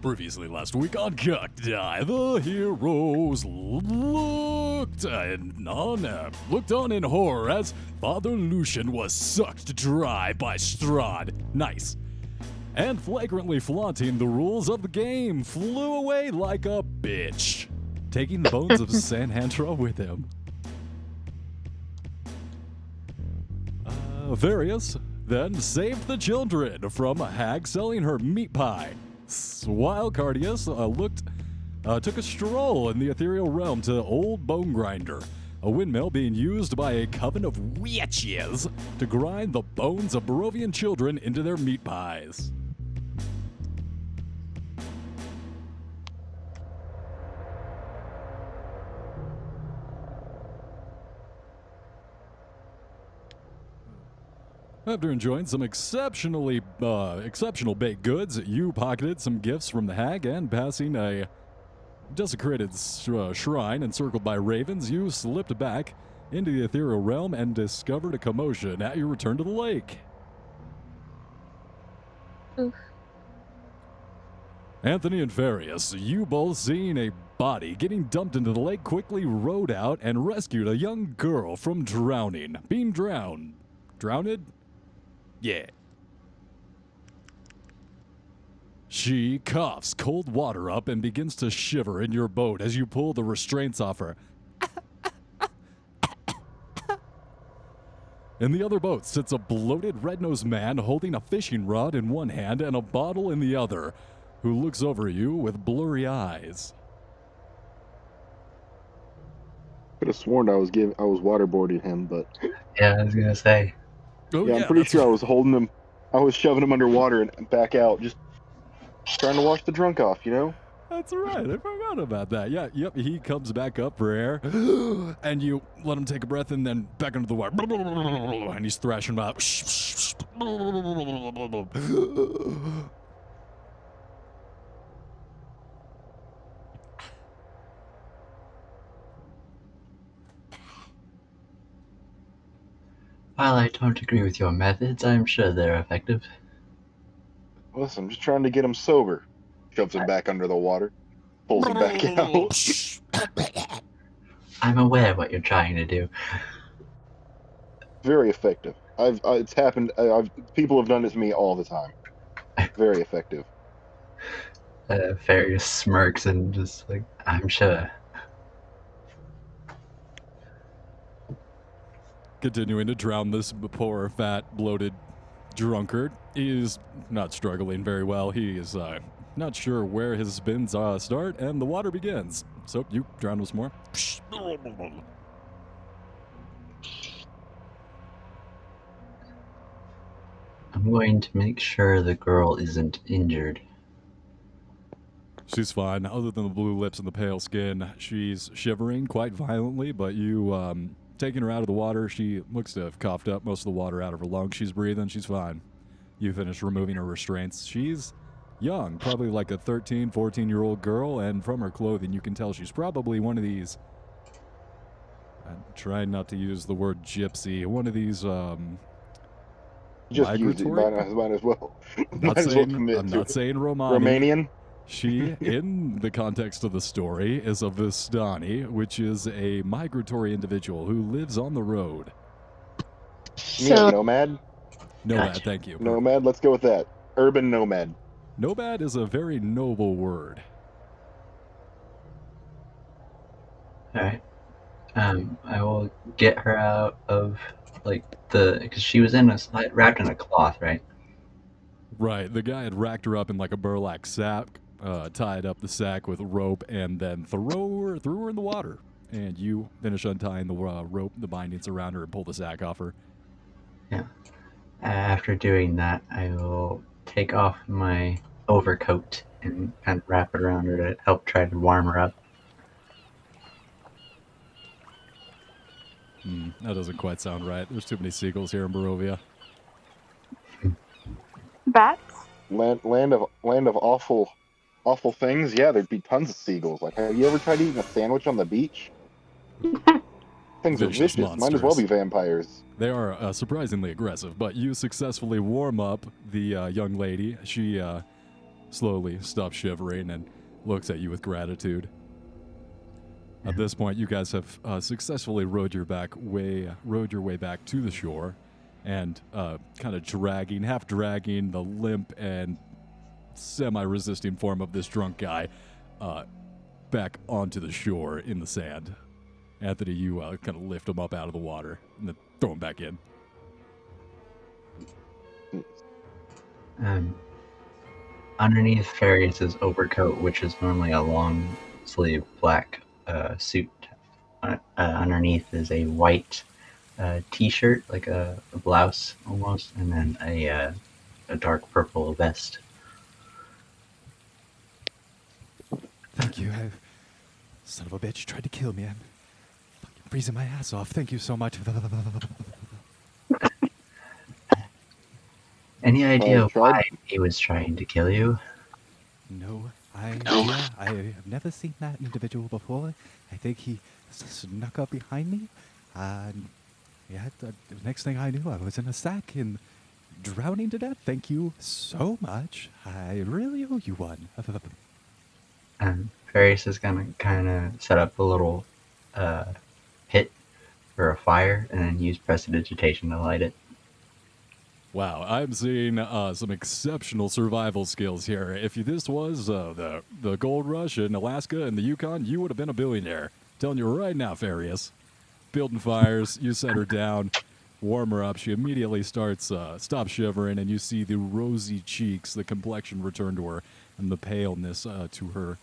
Previously last week on Cock Die, the heroes looked on in horror as Father Lucian was sucked dry by Strahd. Nice. And flagrantly flaunting the rules of the game, flew away like a bitch, taking the bones of Sanhantra with him. Various then saved the children from a hag selling her meat pie, while Cardius took a stroll in the ethereal realm to Old Bone Grinder, a windmill being used by a coven of witches to grind the bones of Barovian children into their meat pies. After enjoying some exceptional baked goods, you pocketed some gifts from the hag, and passing a desecrated shrine encircled by ravens, you slipped back into the ethereal realm and discovered a commotion at your return to the lake. Oof. Anthony and Farius, you both seeing a body getting dumped into the lake, quickly rowed out and rescued a young girl from drowning. Being drowned? Yeah. She coughs cold water up and begins to shiver in your boat as you pull the restraints off her. In the other boat sits a bloated red-nosed man holding a fishing rod in one hand and a bottle in the other, who looks over you with blurry eyes. Could have sworn I was waterboarding him, but Yeah, I was gonna say. Oh, I'm pretty sure I was holding him. I was shoving him underwater and back out, just trying to wash the drunk off, you know? That's right. I forgot about that. Yeah, yep. He comes back up for air, and you let him take a breath, and then back under the water, and he's thrashing about. While I don't agree with your methods, I'm sure they're effective. Listen, I'm just trying to get him sober. Shoves him back under the water, pulls him back out. I'm aware of what you're trying to do. Very effective. It's happened. People have done it to me all the time. Very effective. Farius smirks and just like, I'm sure. Continuing to drown this poor, fat, bloated drunkard. He is not struggling very well. He is not sure where his spins start, and the water begins. So you drown him some more. I'm going to make sure the girl isn't injured. She's fine. Other than the blue lips and the pale skin, she's shivering quite violently, but you taking her out of the water, she looks to have coughed up most of the water out of her lungs. She's breathing. She's fine. You finish removing her restraints. She's young, probably like a 13, 14-year-old girl, and from her clothing, you can tell she's probably one of these, I'm trying not to use the word gypsy, one of these, Just use it. Might as well. I'm not saying Romanian? She, in the context of the story, is a Vistani, which is a migratory individual who lives on the road. So, nomad? Nomad, Gotcha. thank you. Nomad, let's go with that. Urban nomad. Nomad is a very noble word. Alright. I will get her out of, because she was wrapped in a cloth, right? Right, the guy had racked her up in like a burlap sack, tied up the sack with a rope, and then threw her in the water. And you finish untying the rope, the bindings around her, and pull the sack off her. Yeah. After doing that, I will take off my overcoat and kind of wrap it around her to help try to warm her up. That doesn't quite sound right. There's too many seagulls here in Barovia. Bats? Land of awful things. Yeah, there'd be tons of seagulls. Like, have you ever tried eating a sandwich on the beach? Things are vicious. Monsters. Might as well be vampires. They are surprisingly aggressive, but you successfully warm up the young lady. She slowly stops shivering and looks at you with gratitude. At this point, you guys have successfully rowed your way back to the shore, and kind of half dragging the limp and semi-resisting form of this drunk guy back onto the shore in the sand. Anthony, you kind of lift him up out of the water and then throw him back in. Underneath Farius's overcoat, which is normally a long sleeve black suit, underneath is a white t-shirt, like a blouse almost, and then a dark purple vest. Thank you. Son of a bitch tried to kill me. I'm fucking freezing my ass off. Thank you so much. Any idea why he was trying to kill you? No idea. I have never seen that individual before. I think he snuck up behind me. And yeah, the next thing I knew, I was in a sack and drowning to death. Thank you so much. I really owe you one. Farius is gonna kind of set up a little pit for a fire and then use prestidigitation to light it. Wow, I'm seeing some exceptional survival skills here. If this was the gold rush in Alaska and the Yukon, you would have been a billionaire. Telling you right now, Farius. Building fires, you set her down, warm her up. She immediately stops shivering, and you see the rosy cheeks, the complexion return to her, and the paleness to her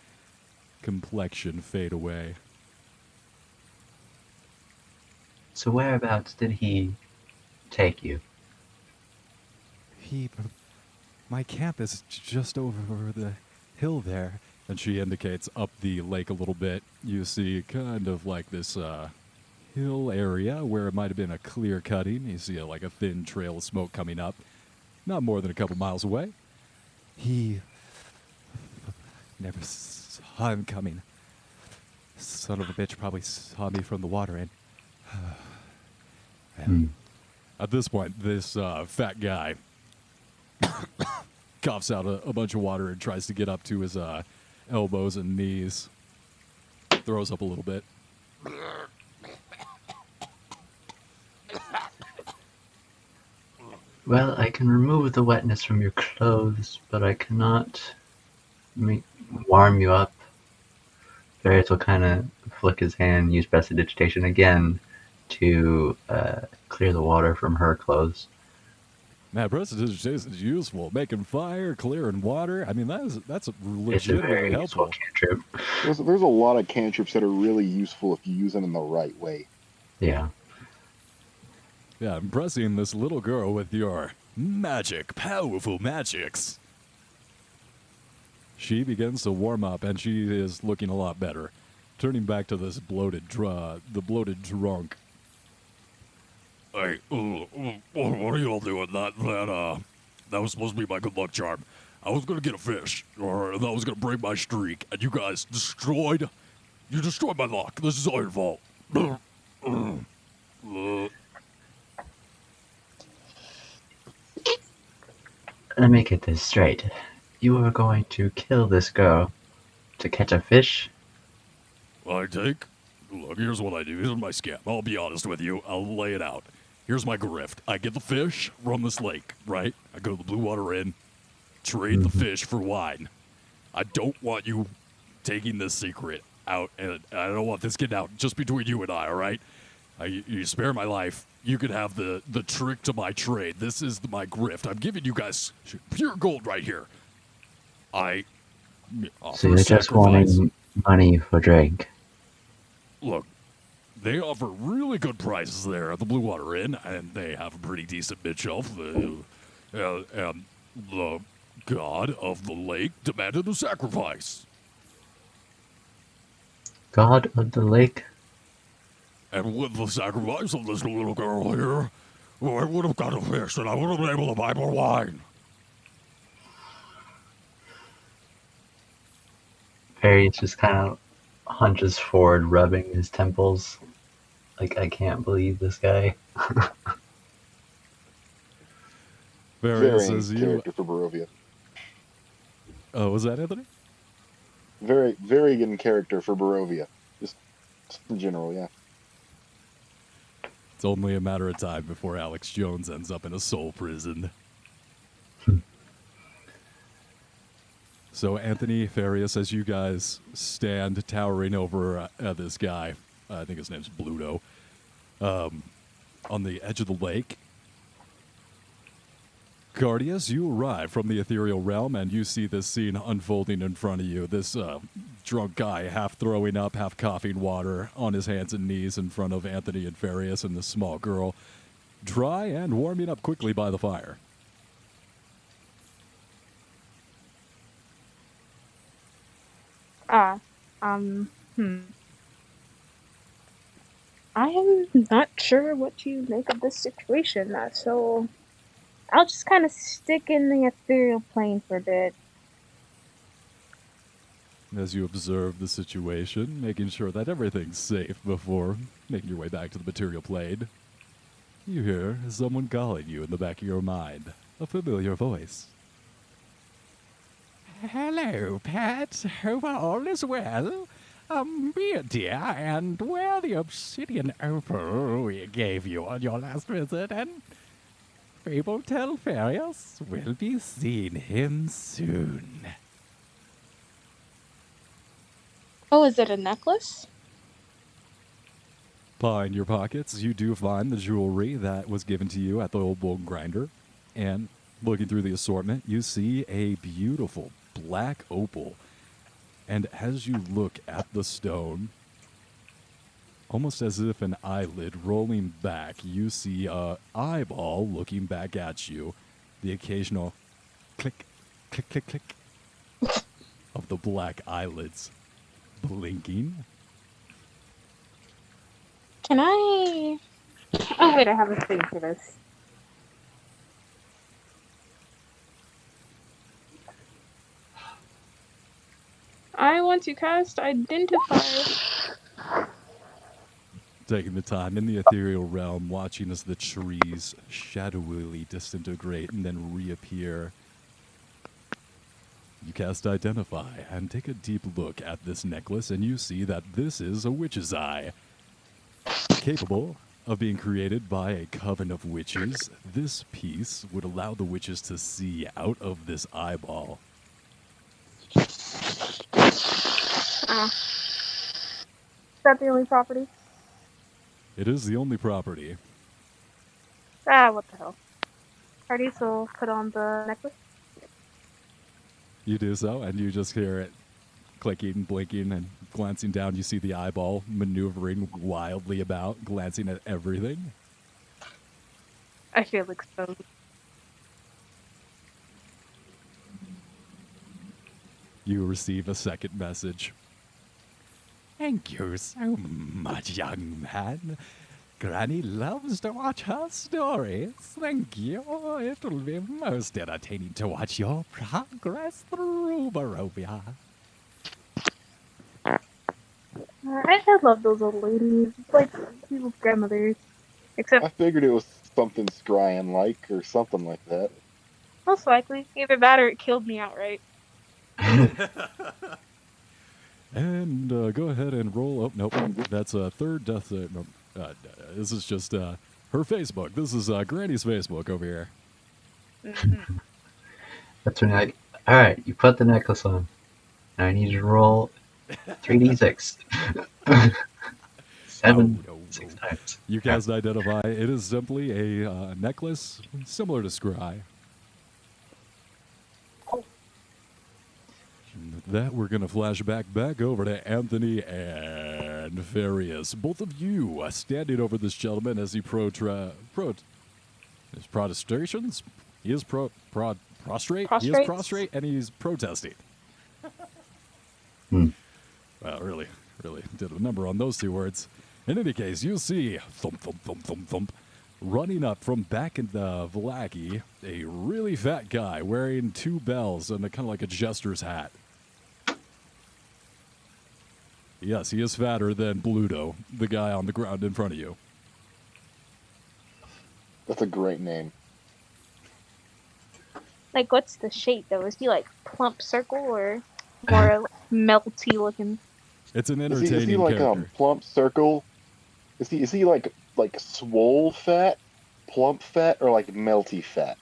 complexion fade away. So whereabouts did he take you? My camp is just over the hill there. And she indicates up the lake a little bit. You see kind of like this hill area where it might have been a clear cutting. You see like a thin trail of smoke coming up. Not more than a couple miles away. He never saw him coming. Son of a bitch probably saw me from the water and at this point, this fat guy coughs out a bunch of water and tries to get up to his elbows and knees. Throws up a little bit. Well, I can remove the wetness from your clothes, but I cannot warm you up. Farius will kind of flick his hand, use prestidigitation again to clear the water from her clothes. Man, prestidigitation is useful. Making fire, clearing water. I mean, that's legitimately helpful. Cantrip. There's a lot of cantrips that are really useful if you use them in the right way. Yeah. Yeah, impressing this little girl with your powerful magics. She begins to warm up, and she is looking a lot better. Turning back to this bloated drunk. Hey, what are you all doing? That was supposed to be my good luck charm. I was gonna get a fish, or that was gonna break my streak, and you guys destroyed my luck. This is all your fault. Let me get this straight. You are going to kill this girl to catch a fish? Look, here's what I do. Here's my scam. I'll be honest with you. I'll lay it out. Here's my grift. I get the fish from this lake, right? I go to the Blue Water Inn, trade the fish for wine. I don't want you taking this secret out, and I don't want this getting out just between you and I, all right? You spare my life. You could have the trick to my trade. This is my grift. I'm giving you guys pure gold right here. So you're just wanting money for drink? Look, they offer really good prices there at the Blue Water Inn, and they have a pretty decent mid shelf. And the god of the lake demanded a sacrifice. God of the lake? And with the sacrifice of this little girl here, well, I would have got a fish, and I would have been able to buy more wine. Farius just kind of hunches forward, rubbing his temples. Like, I can't believe this guy. Various as character for Barovia. Oh, was that Anthony? Very, very good in character for Barovia. Just in general, yeah. It's only a matter of time before Alex Jones ends up in a soul prison. So Anthony Farias, as you guys stand towering over this guy, I think his name's Bluto, on the edge of the lake, Guardias, you arrive from the ethereal realm, and you see this scene unfolding in front of you. This drunk guy, half throwing up, half coughing water, on his hands and knees in front of Anthony and Farias and this small girl, dry and warming up quickly by the fire. I am not sure what to make of this situation, so I'll just kind of stick in the ethereal plane for a bit. As you observe the situation, making sure that everything's safe before making your way back to the material plane, you hear someone calling you in the back of your mind, a familiar voice. Hello, Pat. Hope all is well. Be it, dear, and wear the obsidian opal we gave you on your last visit, and Fable tell Farias we'll be seeing him soon. Oh, is it a necklace? Pawing your pockets, you do find the jewelry that was given to you at the old bone grinder, and looking through the assortment, you see a beautiful black opal. And as you look at the stone, almost as if an eyelid rolling back, you see a eyeball looking back at you. The occasional click, click, click, click of the black eyelids blinking. Can I... Oh, wait, I have a thing for this. I want to cast Identify. Taking the time in the ethereal realm, watching as the trees shadowily disintegrate and then reappear. You cast Identify and take a deep look at this necklace, and you see that this is a witch's eye. Capable of being created by a coven of witches, this piece would allow the witches to see out of this eyeball. Is that the only property? It is the only property. What the hell. Alrighty, so put on the necklace. You do so, and you just hear it clicking, blinking, and glancing down. You see the eyeball maneuvering wildly about, glancing at everything. I feel exposed. You receive a second message. Thank you so much, young man. Granny loves to watch her stories. Thank you. It'll be most entertaining to watch your progress through Barovia. I love those old ladies. It's like people's grandmothers. Except, I figured it was something scryan-like or something like that. most likely, either that or it killed me outright. And go ahead and roll. Oh, nope. That's a third death. No, this is just her Facebook. This is Granny's Facebook over here. Mm-hmm. That's when I. All right, you put the necklace on. Now I need you to roll 3d6. Seven, No. 6 times. You cast Identify. It is simply a necklace similar to Scry. That we're going to flash back over to Anthony and Farias. Both of you standing over this gentleman as he his protestations. He is prostrate. He is prostrate, and he's protesting. Well, really did a number on those two words. In any case, you see thump, thump, thump, thump, thump, running up from back in the Vlaki, a really fat guy wearing 2 bells and kind of like a jester's hat. Yes, he is fatter than Bluto, the guy on the ground in front of you. That's a great name. Like, what's the shape though? Is he like plump circle or more like, melty looking? It's an Is he entertaining like character. plump circle? Is he like swole fat, plump fat, or like melty fat?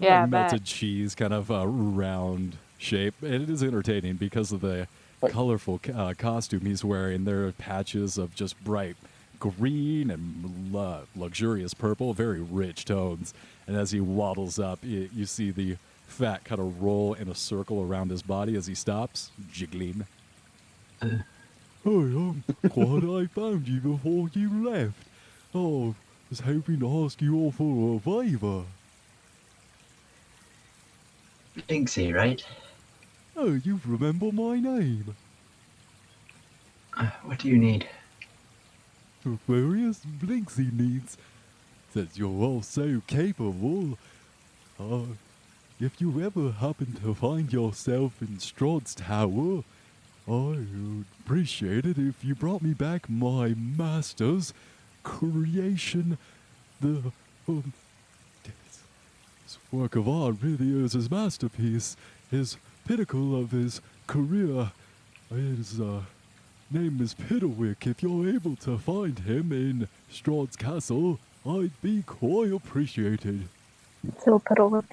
Like Yeah, that. melted cheese, kind of a round shape. And it is entertaining because of the Like colorful costume he's wearing. There are patches of just bright green and luxurious purple, very rich tones. And as he waddles up, you see the fat kind of roll in a circle around his body as he stops, jiggling. Hey, I'm glad I found you before you left. Oh, I was hoping to ask you all for a favor. Binksy, right? Oh, you remember my name. What do you need? Various Blinksy needs. Since you're all so capable, if you ever happen to find yourself in Strahd's tower, I would appreciate it if you brought me back my master's creation. The his work of art really is his masterpiece, his pinnacle of his career. His name is Piddlewick. If you're able to find him in Strahd's castle, I'd be quite appreciated. He'll put over.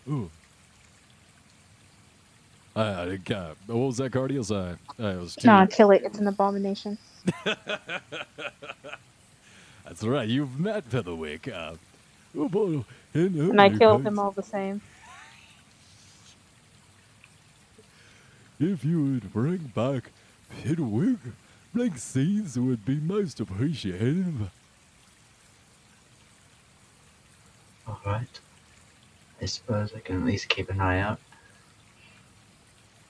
Oh, What was that, Cardios? It was two. No, kill it. It's an abomination. That's right. You've met Featherwick. oh but in And I any killed him case, all the same. if you would bring back Piddlewick, blank scenes would be most appreciative. Alright. I suppose I can at least keep an eye out.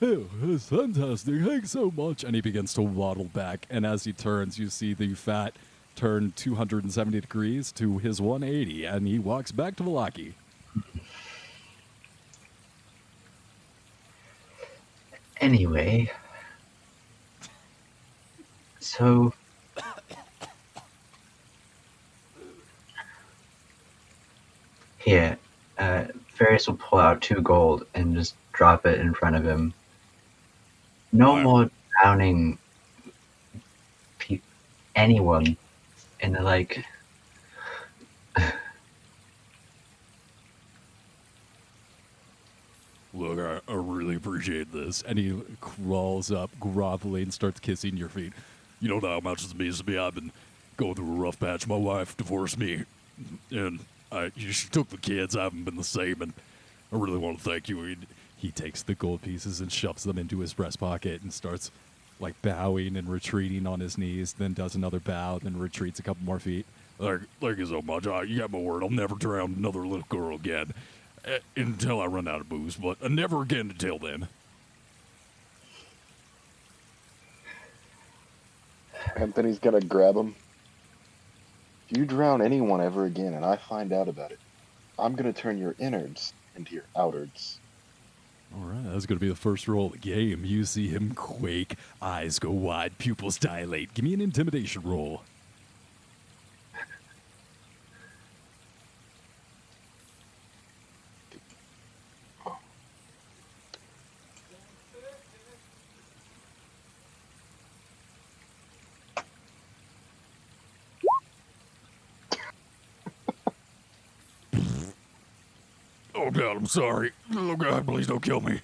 Oh, that's fantastic. Thanks so much. And he begins to waddle back. And as he turns, you see the fat turn 270 degrees to his 180. And he walks back to Valaki. Anyway. So. Here. Ferris will pull out 2 gold and just drop it in front of him. No more drowning anyone in the like. Look, I really appreciate this. And he crawls up, groveling, starts kissing your feet. You don't know how much this means to me. I've been going through a rough patch. My wife divorced me, and she took the kids. I haven't been the same, and I really want to thank you. He takes the gold pieces and shoves them into his breast pocket and starts like bowing and retreating on his knees, then does another bow, then retreats a couple more feet. Thank you so much. You got my word. I'll never drown another little girl again until I run out of booze, but never again until then. Anthony's gonna grab him. If you drown anyone ever again and I find out about it, I'm gonna turn your innards into your outards. All right, that's going to be the first roll of the game. You see him quake, eyes go wide, pupils dilate. Give me an intimidation roll. Oh, God, I'm sorry. Oh, God, please don't kill me.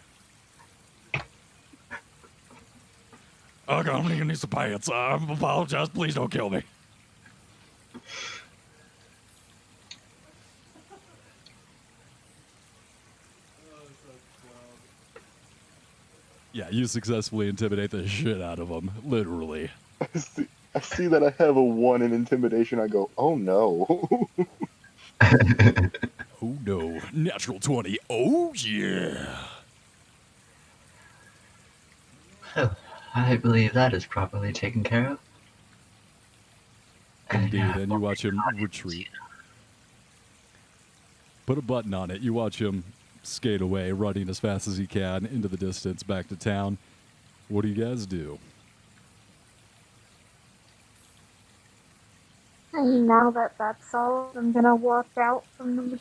Oh, God, I'm gonna need some pants. I apologize. Please don't kill me. Yeah, you successfully intimidate the shit out of him, literally. I see that I have a 1 in intimidation. I go, oh no. Oh no. Natural 20. Oh, yeah. I believe that is properly taken care of. Indeed, and you watch him retreat. Put a button on it. You watch him skate away, running as fast as he can into the distance back to town. What do you guys do? And now that that's all, I'm gonna walk out from the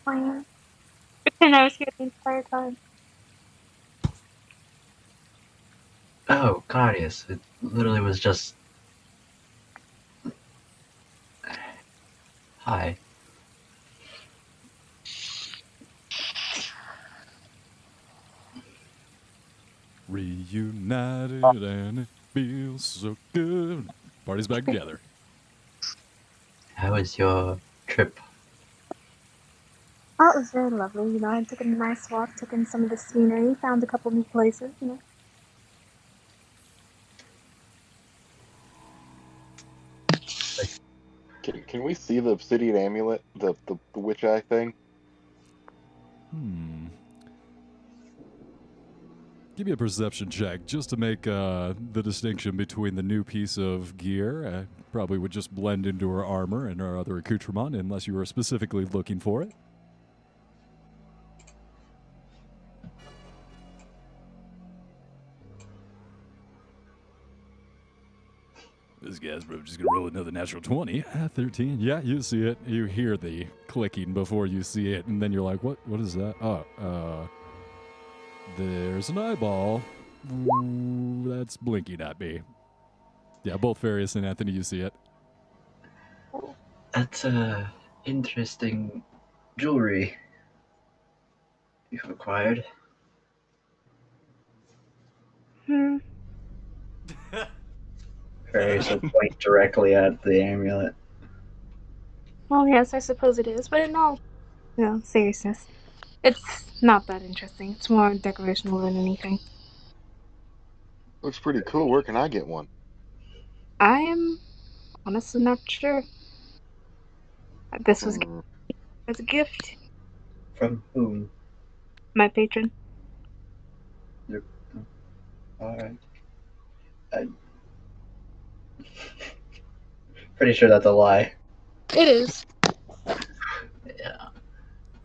Fine. Pretend I was here the entire time. Oh, Claudius, it literally was just... Hi. Reunited and it feels so good. Party's back together. How was your trip? Oh, it was very lovely. I took a nice walk, took in some of the scenery, found a couple new places. Can we see the obsidian amulet, the witch eye thing? Give me a perception check just to make the distinction between the new piece of gear. Probably would just blend into her armor and her other accoutrement unless you were specifically looking for it. This guy's probably just gonna roll another natural 20. 13. Yeah, you see it. You hear the clicking before you see it, and then you're like, what is that? Oh, there's an eyeball. Ooh, that's blinking at me. Yeah, both Farius and Anthony, you see it. That's interesting jewelry you've acquired. Very so point directly at the amulet. Well, yes, I suppose it is, but in all, seriousness, it's not that interesting. It's more decorational than anything. Looks pretty cool. Where can I get one? I am honestly not sure. This was Hmm. as a gift. From whom? My patron. Alright. Pretty sure that's a lie. It is. Yeah.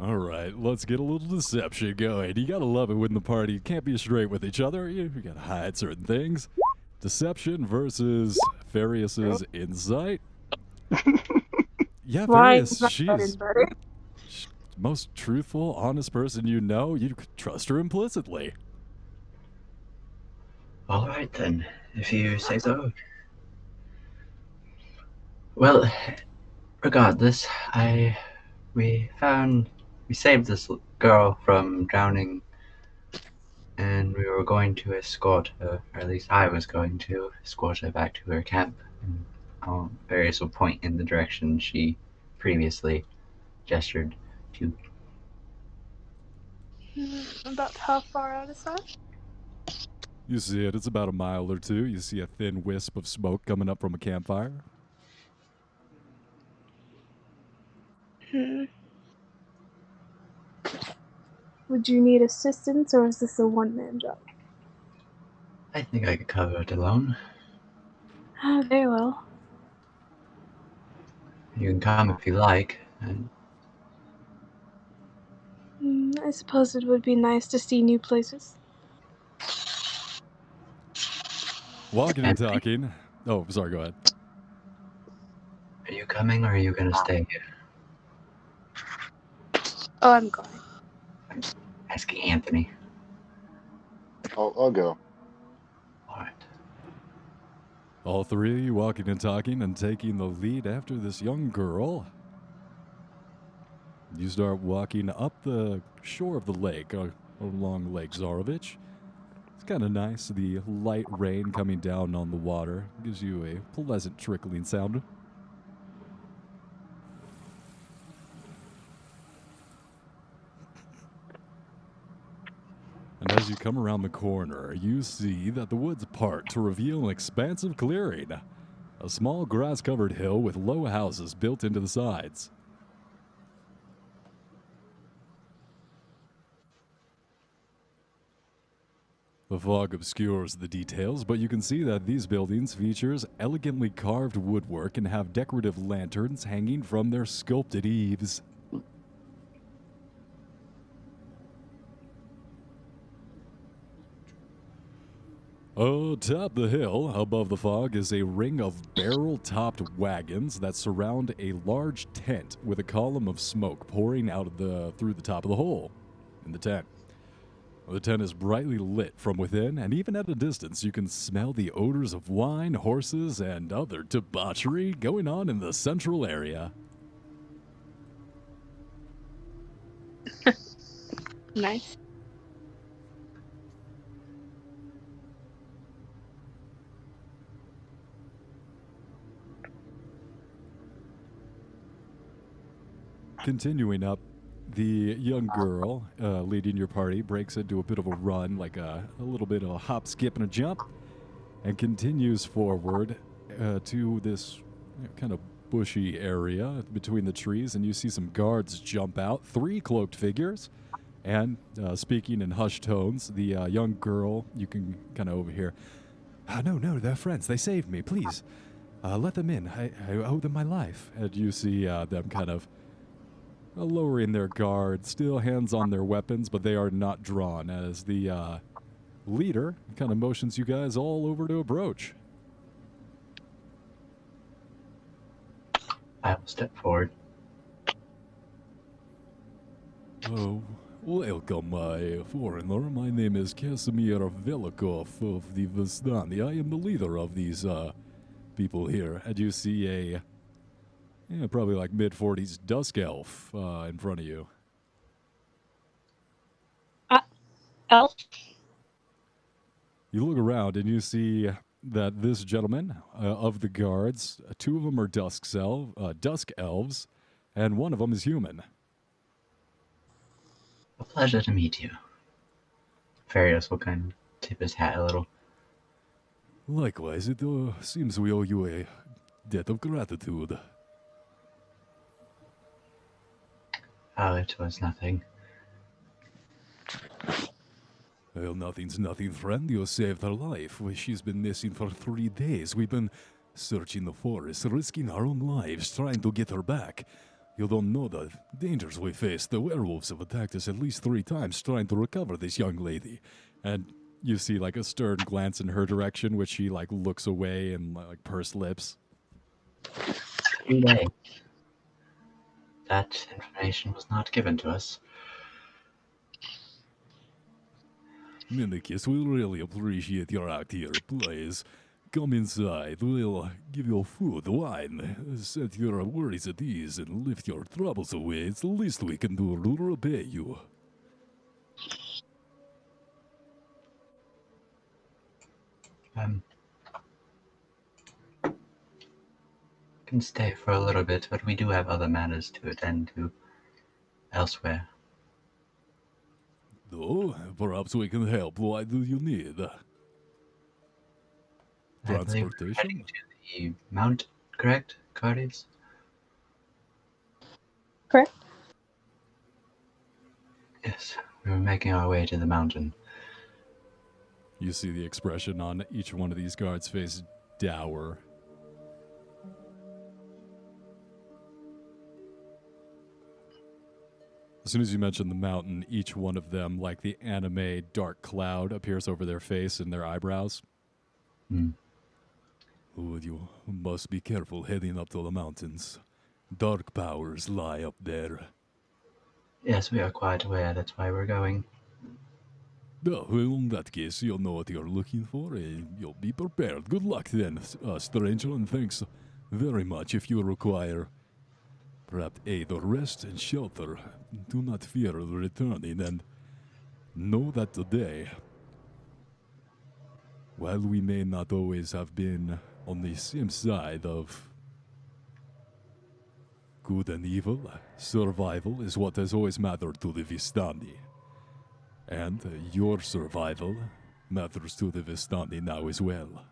All right, let's get a little deception going. You gotta love it when the party can't be straight with each other. You gotta hide certain things. Deception versus Farius's insight. Yeah, Why Farius, is that she's better? most truthful, honest person you know. You could trust her implicitly. Alright then, if you say so. Well, regardless, we saved this girl from drowning, and we were going to escort her, or at least I was going to escort her back to her camp. And Various will point in the direction she previously gestured to. About how far out is that? You see it, it's about a mile or two. You see a thin wisp of smoke coming up from a campfire. Would you need assistance, or is this a one-man job? I think I could cover it alone. Very well. You can come if you like. I suppose it would be nice to see new places. Walking and Anthony? talking. Oh, sorry, go ahead. Are you coming or are you going to stay here? Oh, I'm going. Asking Anthony. I'll go. Alright. All three of you walking and talking and taking the lead after this young girl. You start walking up the shore of the lake along Lake Zarovich. It's kind of nice. The light rain coming down on the water gives you a pleasant trickling sound. And as you come around the corner, you see that the woods part to reveal an expansive clearing. A small grass-covered hill with low houses built into the sides. The fog obscures the details, but you can see that these buildings features elegantly carved woodwork and have decorative lanterns hanging from their sculpted eaves. Atop the hill, above the fog, is a ring of barrel-topped wagons that surround a large tent with a column of smoke pouring out through the top of the hole in the tent. The tent is brightly lit from within, and even at a distance, you can smell the odors of wine, horses, and other debauchery going on in the central area. Nice. Continuing up, the young girl leading your party breaks into a bit of a run, like a little bit of a hop, skip, and a jump, and continues forward to this kind of bushy area between the trees, and you see some guards jump out, 3 cloaked figures, and speaking in hushed tones, the young girl, you can kind of overhear, no, they're friends, they saved me, please, let them in, I owe them my life. And you see them kind of lowering their guard, still hands on their weapons, but they are not drawn, as the leader kind of motions you guys all over to approach. I will step forward. Oh, welcome, my foreigner. My name is Casimir Velikov of the Vistani. I am the leader of these people here. And you see a probably like mid-40s dusk elf in front of you. Elf? You look around and you see that this gentleman of the guards, 2 of them are dusk elves, and 1 of them is human. A pleasure to meet you. Farius will kind of tip his hat a little. Likewise, it seems we owe you a debt of gratitude. Oh, it was nothing. Well, nothing's nothing, friend. You saved her life. She's been missing for 3 days. We've been searching the forest, risking our own lives, trying to get her back. You don't know the dangers we face. The werewolves have attacked us at least 3 times trying to recover this young lady. And you see like a stern glance in her direction, which she like looks away and like pursed lips. 3 days. That information was not given to us. Minikis, we really appreciate your act here. Please, come inside. We'll give you food, wine, set your worries at ease, and lift your troubles away. It's the least we can do to repay you. Can stay for a little bit, but we do have other matters to attend to elsewhere. No, perhaps we can help. What do you need? I believe we're Transportation? heading to the mount, correct, Cardis? Correct. Yes, we were making our way to the mountain. You see the expression on each one of these guards' face dour. As soon as you mention the mountain, each one of them, like the anime dark cloud, appears over their face and their eyebrows. Oh, you must be careful heading up to the mountains. Dark powers lie up there. Yes, we are quite aware. That's why we're going. Oh, well, in that case, you'll know what you're looking for, and you'll be prepared. Good luck then, stranger, and thanks very much. If you require perhaps aid or rest and shelter, do not fear returning, and know that today, while we may not always have been on the same side of good and evil, survival is what has always mattered to the Vistani. And your survival matters to the Vistani now as well.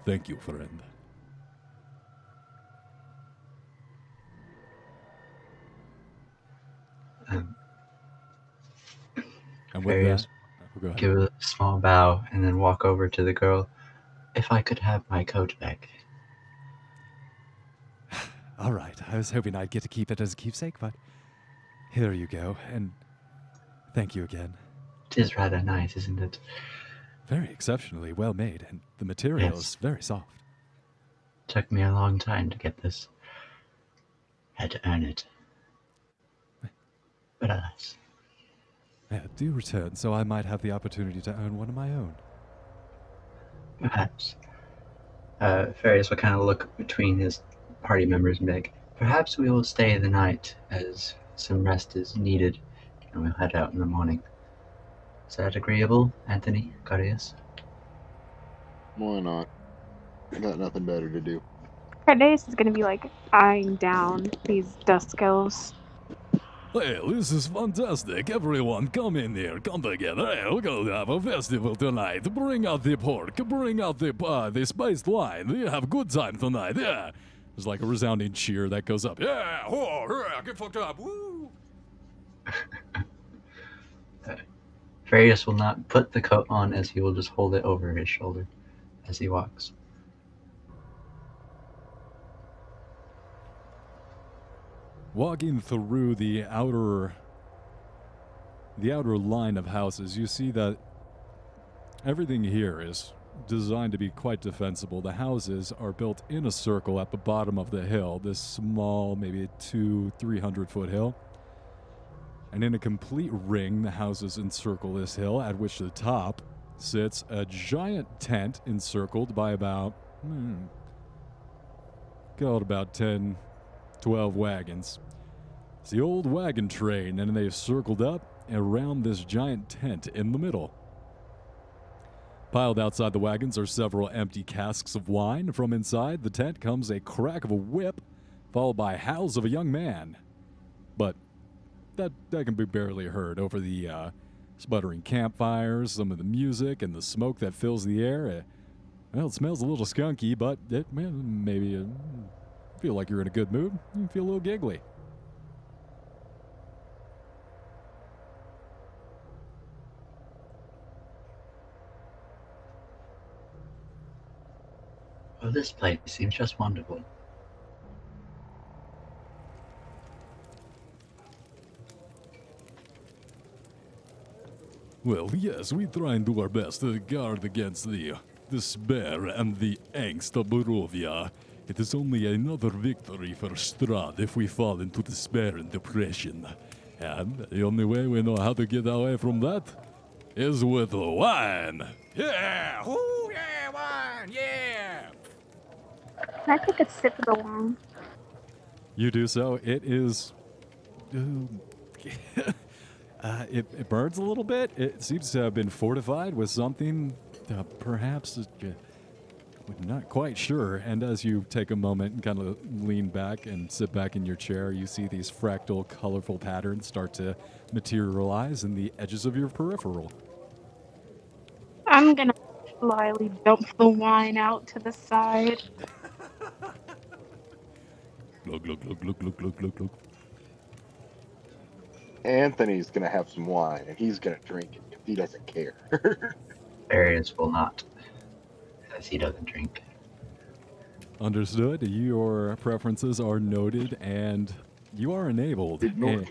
Thank you, friend. And with Farius that, go ahead. give a small bow and then walk over to the girl. If I could have my coat back. All right, I was hoping I'd get to keep it as a keepsake, but here you go, and thank you again. It is rather nice, isn't it? Very exceptionally well made, and the material Yes. is very soft. Took me a long time to get this. Had to earn it. But alas. Do return, so I might have the opportunity to earn one of my own. Perhaps. Farius will kind of look between his party members and be like, perhaps we will stay the night as some rest is needed, and we'll head out in the morning. Is that agreeable, Anthony, Carius? Why not? I got nothing better to do. Cardace is gonna be like eyeing down these dusk elves. Well, this is fantastic. Everyone, come in here. Come together. Hey, we're gonna have a festival tonight. Bring out the pork. Bring out the spiced wine. We have a good time tonight. Yeah. There's like a resounding cheer that goes up. Yeah, yeah, get fucked up. Woo! Farius will not put the coat on, as he will just hold it over his shoulder as he walks. Walking through the outer line of houses, you see that everything here is designed to be quite defensible. The houses are built in a circle at the bottom of the hill, this small, maybe 200-300 foot hill. And in a complete ring, the houses encircle this hill, at which the top sits a giant tent encircled by about 10, 12 wagons. It's the old wagon train, and they've circled up around this giant tent in the middle. Piled outside the wagons are several empty casks of wine. From inside the tent comes a crack of a whip, followed by howls of a young man. But that can be barely heard over the sputtering campfires, some of the music, and the smoke that fills the air. Well, it smells a little skunky, but maybe feel like you're in a good mood. You feel a little giggly. Well, this place seems just wonderful. Well, yes, we try and do our best to guard against the despair and the angst of Barovia. It is only another victory for Strahd if we fall into despair and depression. And the only way we know how to get away from that is with wine. Yeah! Ooh, yeah, wine, yeah! Can I take a sip of the wine? You do so. It is... it burns a little bit. It seems to have been fortified with something, perhaps... we're not quite sure. And as you take a moment and kind of lean back and sit back in your chair, you see these fractal, colorful patterns start to materialize in the edges of your peripheral. I'm gonna slyly dump the wine out to the side. Glug, glug, glug, glug, glug, glug, glug, glug. Anthony's gonna have some wine, and he's gonna drink it because he doesn't care. Farius will not, as he doesn't drink. Understood. Your preferences are noted, and you are enabled. Ignored.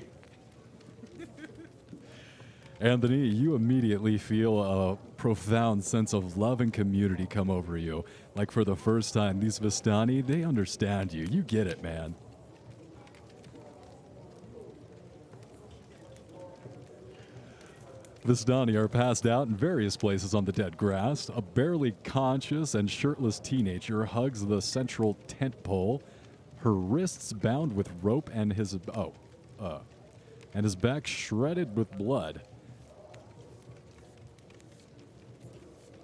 Anthony, you immediately feel a profound sense of love and community come over you. Like for the first time, these Vistani, they understand you. You get it, man. Vistani are passed out in various places on the dead grass. A barely conscious and shirtless teenager hugs the central tent pole, her wrists bound with rope and his back shredded with blood.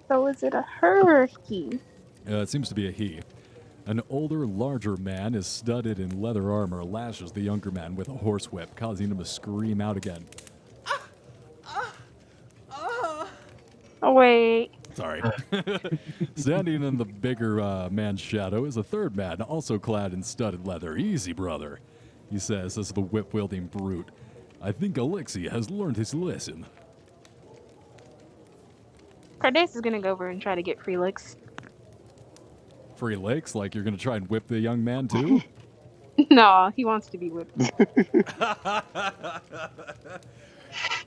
So is it a her or he? It seems to be a he. An older, larger man is studded in leather armor, lashes the younger man with a horsewhip, causing him to scream out again. Oh, wait. Sorry. Standing in the bigger man's shadow is a third man, also clad in studded leather. Easy, brother, he says as the whip-wielding brute. I think Alexei has learned his lesson. Cardace is gonna go over and try to get Felix. Free Lakes, like you're going to try and whip the young man too? No, he wants to be whipped.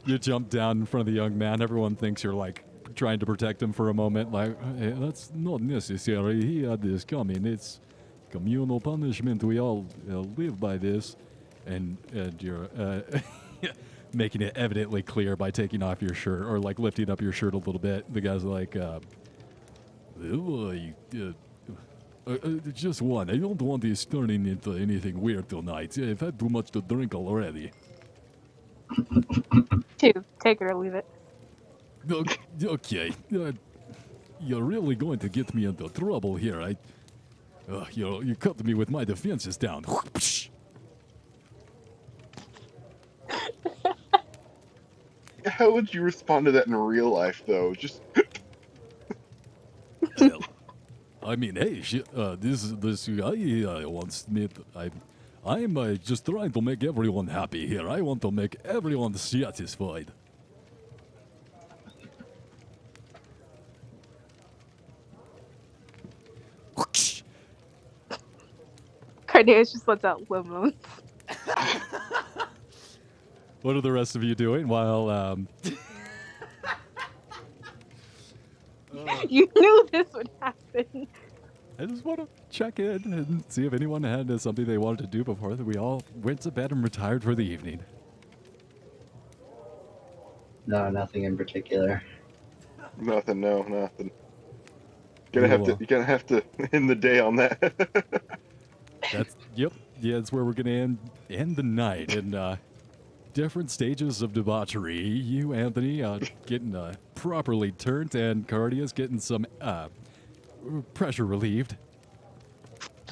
You jump down in front of the young man. Everyone thinks you're like trying to protect him for a moment, like, hey, that's not necessary. He had this coming. It's communal punishment. We all live by this. And you're making it evidently clear by taking off your shirt or like lifting up your shirt a little bit. The guy's like, just one. I don't want this turning into anything weird tonight. I've had too much to drink already. 2. Take it or leave it. Okay. You're really going to get me into trouble here. You cut me with my defenses down. How would you respond to that in real life, though? Just Well, I mean, hey, this guy wants me. I'm just trying to make everyone happy here. I want to make everyone satisfied. Cardenas just lets out low moans. What are the rest of you doing while? You knew this would happen. I just want to check in and see if anyone had something they wanted to do before we all went to bed and retired for the evening. No, nothing in particular. nothing. No, nothing. Cool. You're gonna have to end the day on that. Yep. Yeah, that's where we're gonna end the night in different stages of debauchery. You, Anthony, getting properly turned, and Cardia's getting some pressure relieved.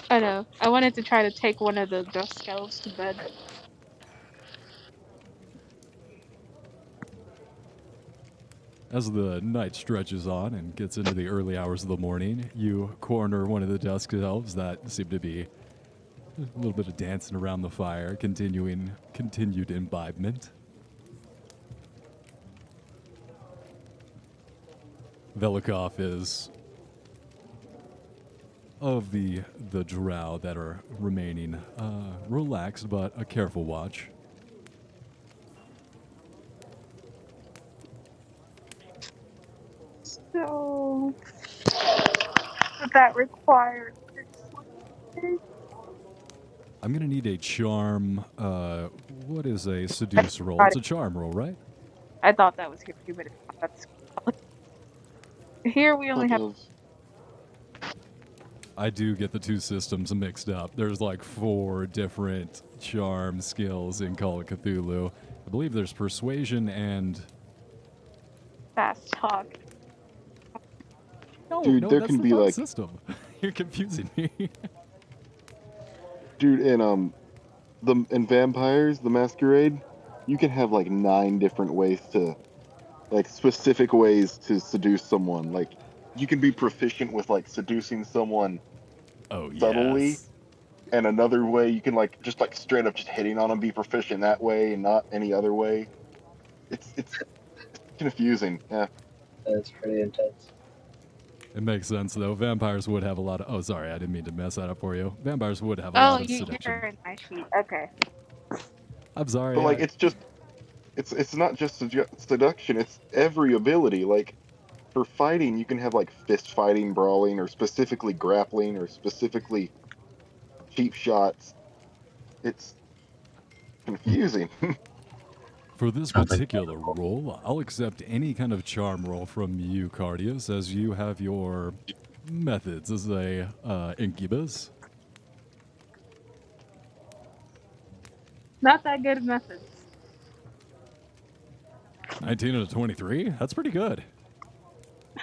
I know. I wanted to try to take one of the dust elves to bed. As the night stretches on and gets into the early hours of the morning, you corner one of the dusk elves that seem to be a little bit of dancing around the fire, continued imbibement. Velikov is of the drow that are remaining relaxed, but a careful watch. So, would that require persuasion? I'm gonna need a charm. What is a seduce roll? It's a charm roll, right? I thought that was here too, but that's here we only have. I do get the two systems mixed up. There's like 4 different charm skills in Call of Cthulhu. I believe there's persuasion and Fast talk. Dude, no, there that's can the be, fun like- system. You're confusing me. Dude, in Vampires, the Masquerade, you can have like 9 different ways to, like, specific ways to seduce someone. Like, you can be proficient with like seducing someone Oh subtly, yes. and another way you can like just like straight up just hitting on them, be proficient that way and not any other way. It's confusing. Yeah. That's pretty intense. It makes sense though. Vampires would have a lot of. Oh, sorry, I didn't mean to mess that up for you. Vampires would have a lot of seduction. You're in my sheet. Okay. I'm sorry. But like it's not just seduction, it's every ability. Like, for fighting, you can have like fist fighting, brawling, or specifically grappling, or specifically cheap shots. It's confusing. For this Sounds like particular roll, I'll accept any kind of charm roll from you, Cardias, as you have your methods as a incubus. Not that good of methods. 19 out of 23? That's pretty good.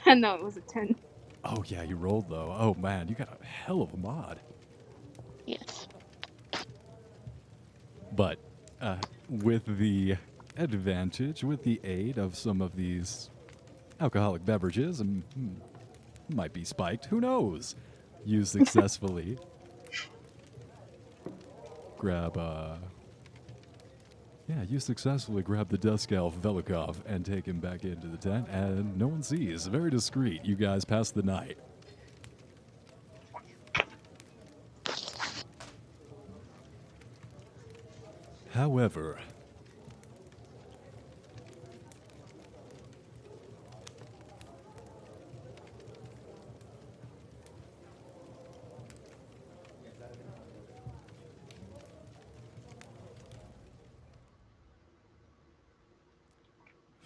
No, it was a 10. Oh, yeah, you rolled, though. Oh, man, you got a hell of a mod. Yes. But with the advantage, with the aid of some of these alcoholic beverages, and might be spiked, who knows? You successfully grab you successfully grab the Dusk Elf Velikov and take him back into the tent, and no one sees. Very discreet. You guys pass the night. However,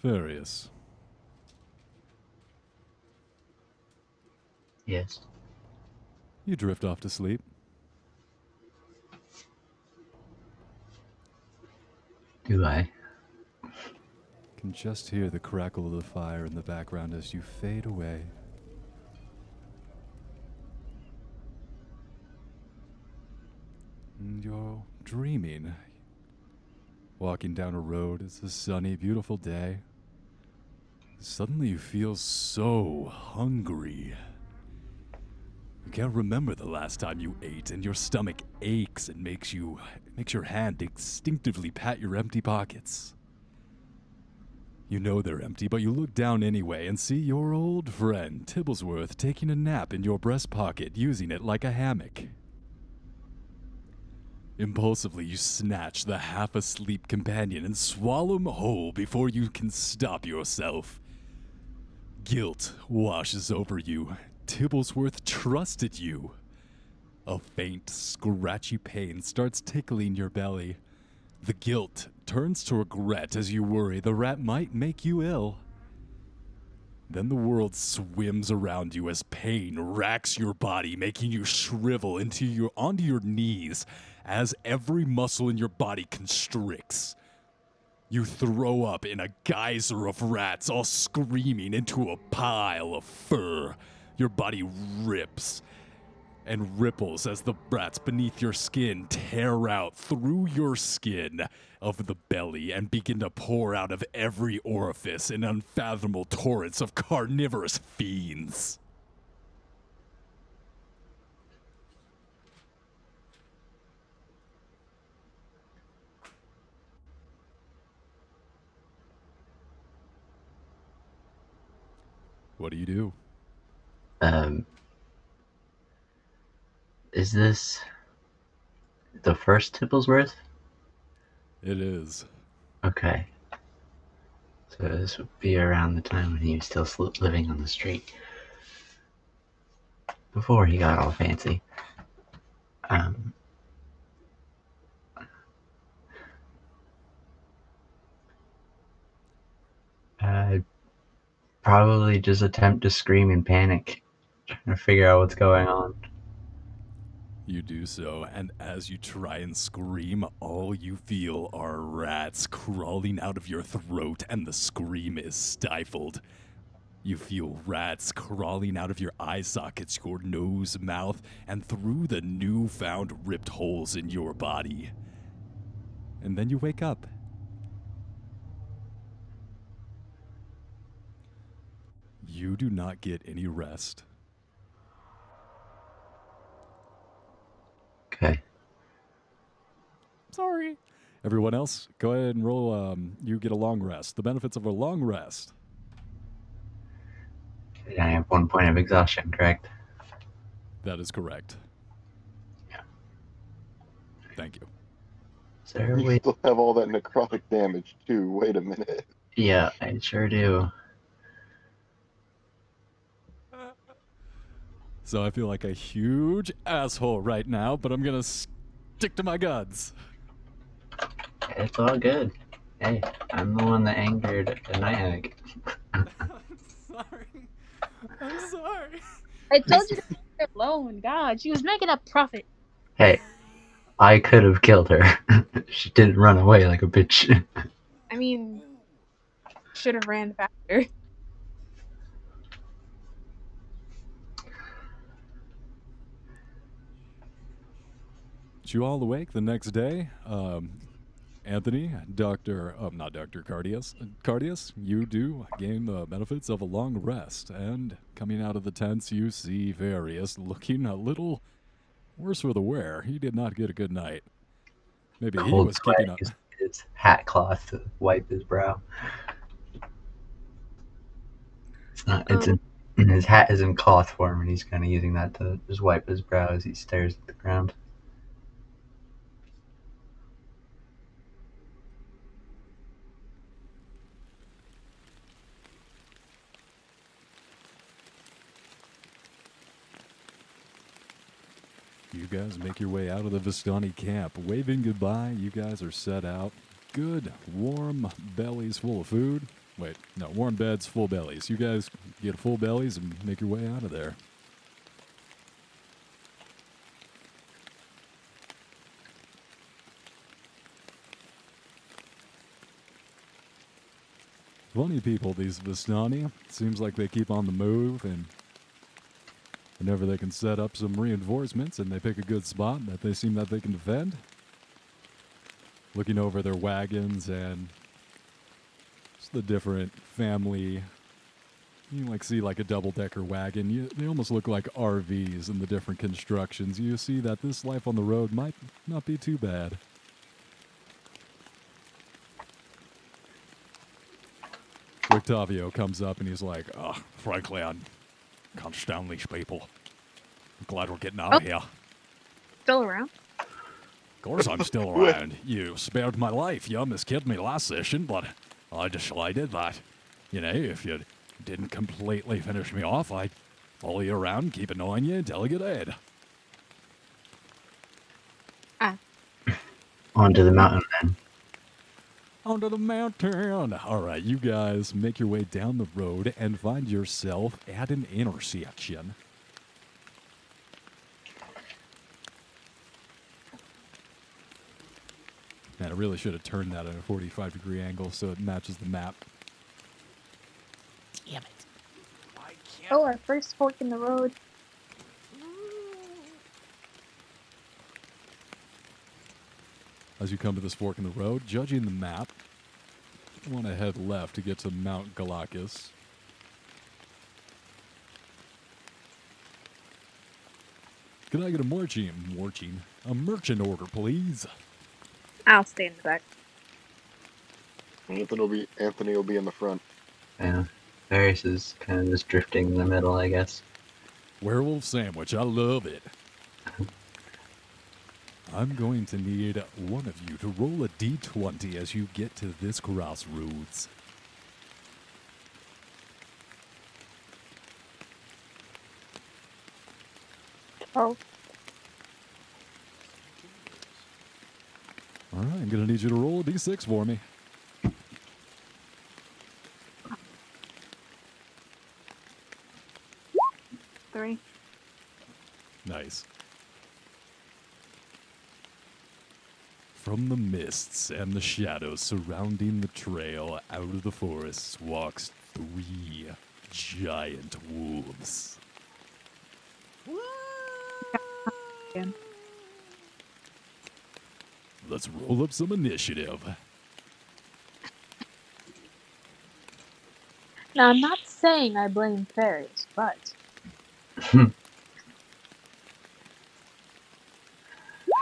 Various. Yes. You drift off to sleep. Do I? Can just hear the crackle of the fire in the background as you fade away. And you're dreaming. Walking down a road, it's a sunny, beautiful day. Suddenly you feel so hungry. You can't remember the last time you ate, and your stomach aches and makes your hand instinctively pat your empty pockets. You know they're empty, but you look down anyway and see your old friend Tibblesworth taking a nap in your breast pocket, using it like a hammock. Impulsively, you snatch the half-asleep companion and swallow him whole before you can stop yourself. Guilt washes over you. Tibblesworth trusted you. A faint, scratchy pain starts tickling your belly. The guilt turns to regret as you worry the rat might make you ill. Then the world swims around you as pain racks your body, making you shrivel onto your knees as every muscle in your body constricts. You throw up in a geyser of rats, all screaming into a pile of fur. Your body rips and ripples as the rats beneath your skin tear out through your skin of the belly and begin to pour out of every orifice in unfathomable torrents of carnivorous fiends. What do you do? Is this the first Tibblesworth? It is. Okay. So this would be around the time when he was still living on the street. Before he got all fancy. I'd probably just attempt to scream in panic, trying to figure out what's going on. You do so, and as you try and scream, all you feel are rats crawling out of your throat, and the scream is stifled. You feel rats crawling out of your eye sockets, your nose, mouth, and through the newfound ripped holes in your body. And then you wake up. You do not get any rest. Okay. Sorry. Everyone else, go ahead and roll. You get a long rest. The benefits of a long rest. And I have 1 point of exhaustion, correct? That is correct. Yeah. Thank you. Is there a You way? still have all that necrotic damage too. Wait a minute. Yeah, I sure do. So I feel like a huge asshole right now, but I'm going to stick to my guns. It's all good. Hey, I'm the one that angered the night hag. I'm sorry. I told you to leave her alone. God, she was making a profit. Hey, I could have killed her. She didn't run away like a bitch. I mean, should have ran faster. You all awake the next day. Anthony, not Dr. Cardius, you do gain the benefits of a long rest. And coming out of the tents, you see Various looking a little worse for the wear. He did not get a good night. Maybe he Cold was keeping up. sweat, his hat cloth to wipe his brow. It's not. It's in his hat is in cloth form, and he's kind of using that to just wipe his brow as he stares at the ground. You guys make your way out of the Vistani camp. Waving goodbye, you guys are set out. Good, warm bellies full of food. Wait, no, warm beds, full bellies. You guys get full bellies and make your way out of there. Funny people, these Vistani. Seems like they keep on the move, and whenever they can set up some reinforcements and they pick a good spot that they seem that they can defend. Looking over their wagons and just the different family. You like see like a double-decker wagon. They almost look like RVs in the different constructions. You see that this life on the road might not be too bad. Octavio comes up and he's like, Frankly, I can't stand these people. I'm glad we're getting out of here. Still around? Of course I'm still around. You spared my life. You almost killed me last session, but I decided that, if you didn't completely finish me off, I'd follow you around and keep annoying you until I get dead. Onto the mountain then. onto the mountain. All right, you guys make your way down the road and find yourself at an intersection. Man, I really should have turned that at a 45-degree angle so it matches the map. Damn it. Oh, our first fork in the road. As you come to this fork in the road, judging the map, you want to head left to get to Mount Galacus. Could I get a merchant order, please? I'll stay in the back. Anthony will be in the front. Yeah. Varys is kind of just drifting in the middle, I guess. Werewolf sandwich, I love it. I'm going to need one of you to roll a d20 as you get to this crossroads. Oh, All right, I'm going to need you to roll a d6 for me. three. Nice. From the mists and the shadows surrounding the trail out of the forest walks 3 giant wolves. Again. Let's roll up some initiative. Now, I'm not saying I blame fairies, but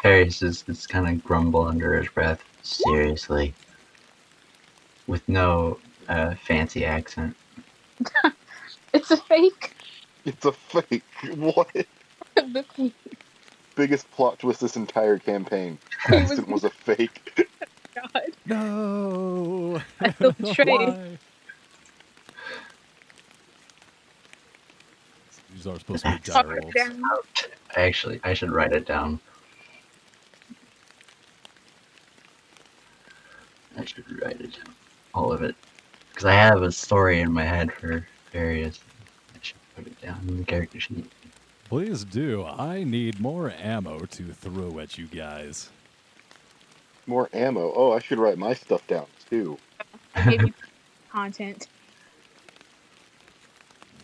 Varys is kind of grumble under his breath. Seriously. With no fancy accent. it's a fake. It's a fake. What? The fake. Biggest plot twist this entire campaign. He was- Instant was a fake. God, No! I feel betrayed. Why? These are supposed to be Talk dire it wolves. down. Actually, I should write it down. I should write it down. All of it. Because I have a story in my head for Varys. I should put it down in the character sheet. Please do. I need more ammo to throw at you guys. More ammo. Oh, I should write my stuff down too. I gave you content.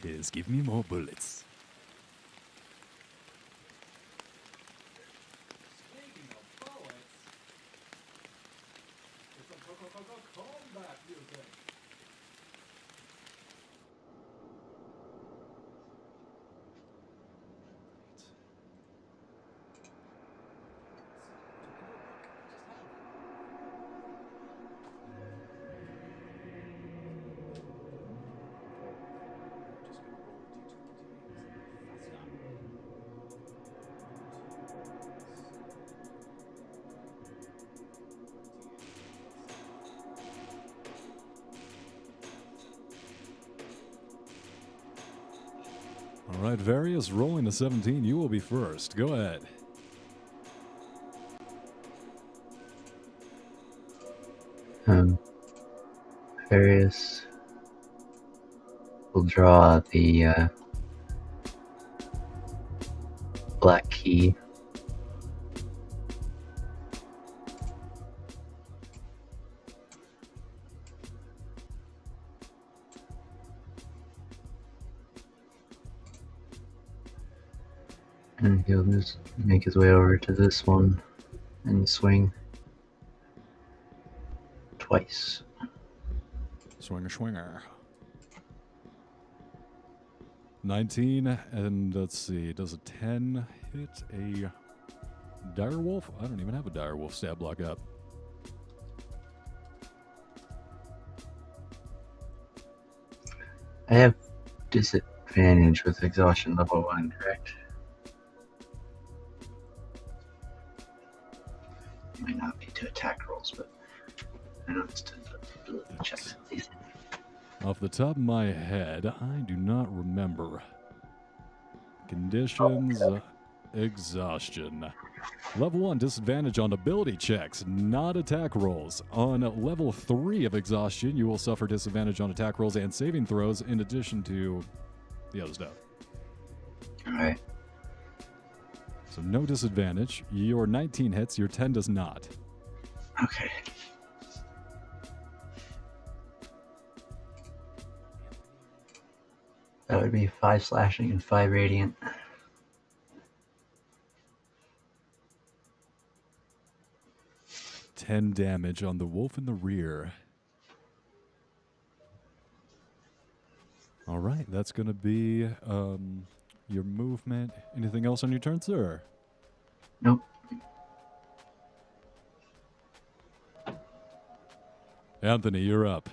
Yes, give me more bullets. All right, Various rolling a 17. You will be first. Go ahead. Varys We'll draw the black key. And he'll just make his way over to this one and swing twice. Swinger. 19, and let's see, does a 10 hit a direwolf? I don't even have a direwolf stat block up. I have disadvantage with exhaustion level 1, correct? Might not be to attack rolls, but I know it's to ability checks at least. Off the top of my head, I do not remember. Conditions, exhaustion. Level 1, disadvantage on ability checks, not attack rolls. On level 3 of exhaustion, you will suffer disadvantage on attack rolls and saving throws in addition to the other stuff. Alright. So no disadvantage. Your 19 hits, your 10 does not. Okay. That would be 5 slashing and 5 radiant. Ten damage on the wolf in the rear. All right, that's going to be your movement. Anything else on your turn, sir? Nope. Anthony, you're up.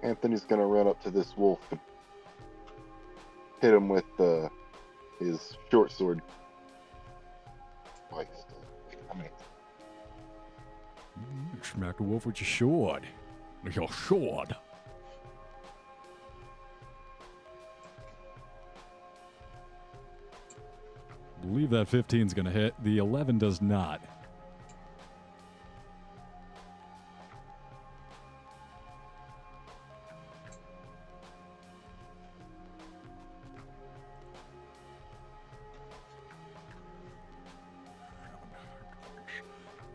Anthony's gonna run up to this wolf and hit him with his short sword. Twice. I mean, Smack the wolf with your sword. With your sword. Believe that 15's going to hit. The 11 does not.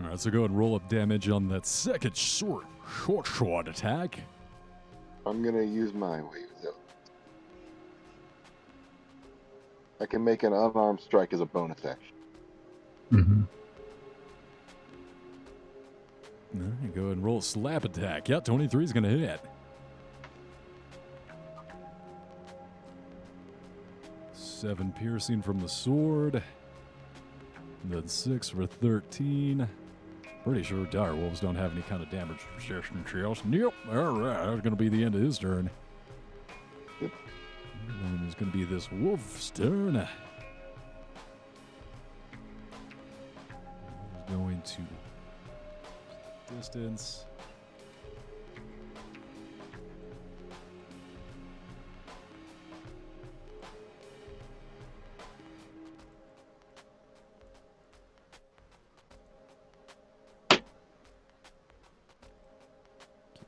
All right, so go ahead and roll up damage on that second short sword attack. I'm gonna use my waves up. I can make an unarmed strike as a bonus action. Mm-hmm. All right, go ahead and roll a slap attack. Yeah, 23 is going to hit. 7 piercing from the sword. And then 6 for 13. Pretty sure dire wolves don't have any kind of damage resistance shields. Yep. All right, that's going to be the end of his turn. Yep. And then it's going to be this wolf's turn. He's going to distance.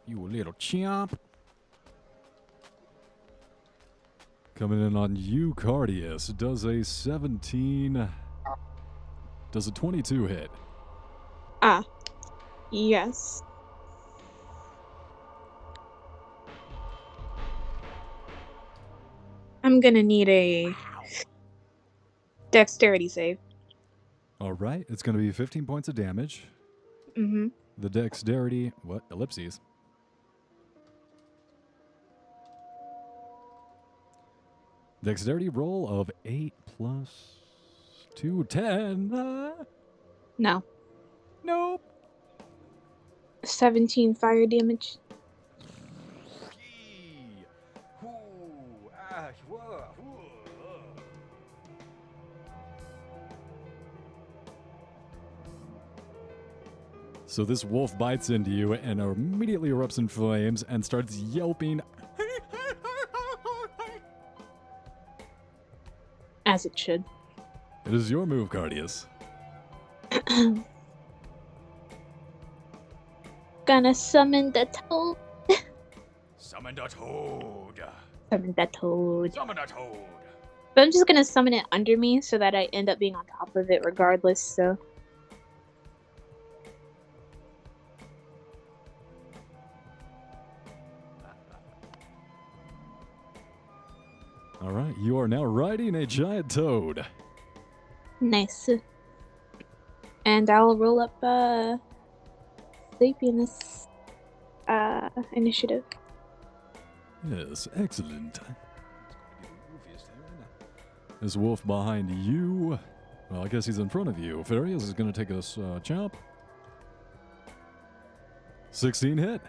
You a little chump. Coming in on you, Cardius. Does a 17... Does a 22 hit? Yes. I'm gonna need a dexterity save. All right. It's going to be 15 points of damage. Mm-hmm. The dexterity... What? Ellipses. Dexterity roll of 8 plus 2, 10. No. Nope. 17 fire damage. So this wolf bites into you and immediately erupts in flames and starts yelping. As it should. It is your move, Cardius. Gonna summon the toad. Summon the toad. Summon the toad. Summon the toad. But I'm just gonna summon it under me so that I end up being on top of it regardless, so. All right, you are now riding a giant toad. Nice. And I'll roll up Sapienus initiative. Yes, excellent. This wolf behind you. Well, I guess he's in front of you. Farius is going to take us chomp. 16 hit.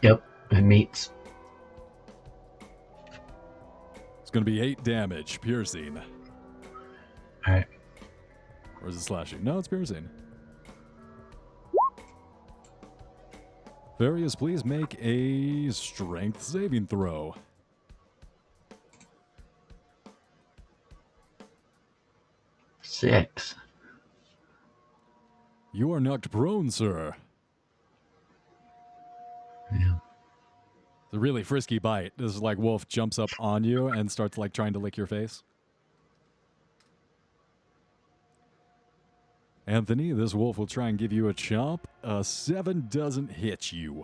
Yep, it meets. It's going to be 8 damage, piercing. Alright. Or is it slashing? No, it's piercing. Farius, please make a strength saving throw. Six. You are knocked prone, sir. Yeah. It's a really frisky bite. This is like wolf jumps up on you and starts like trying to lick your face. Anthony, this wolf will try and give you a chomp. A 7 doesn't hit you.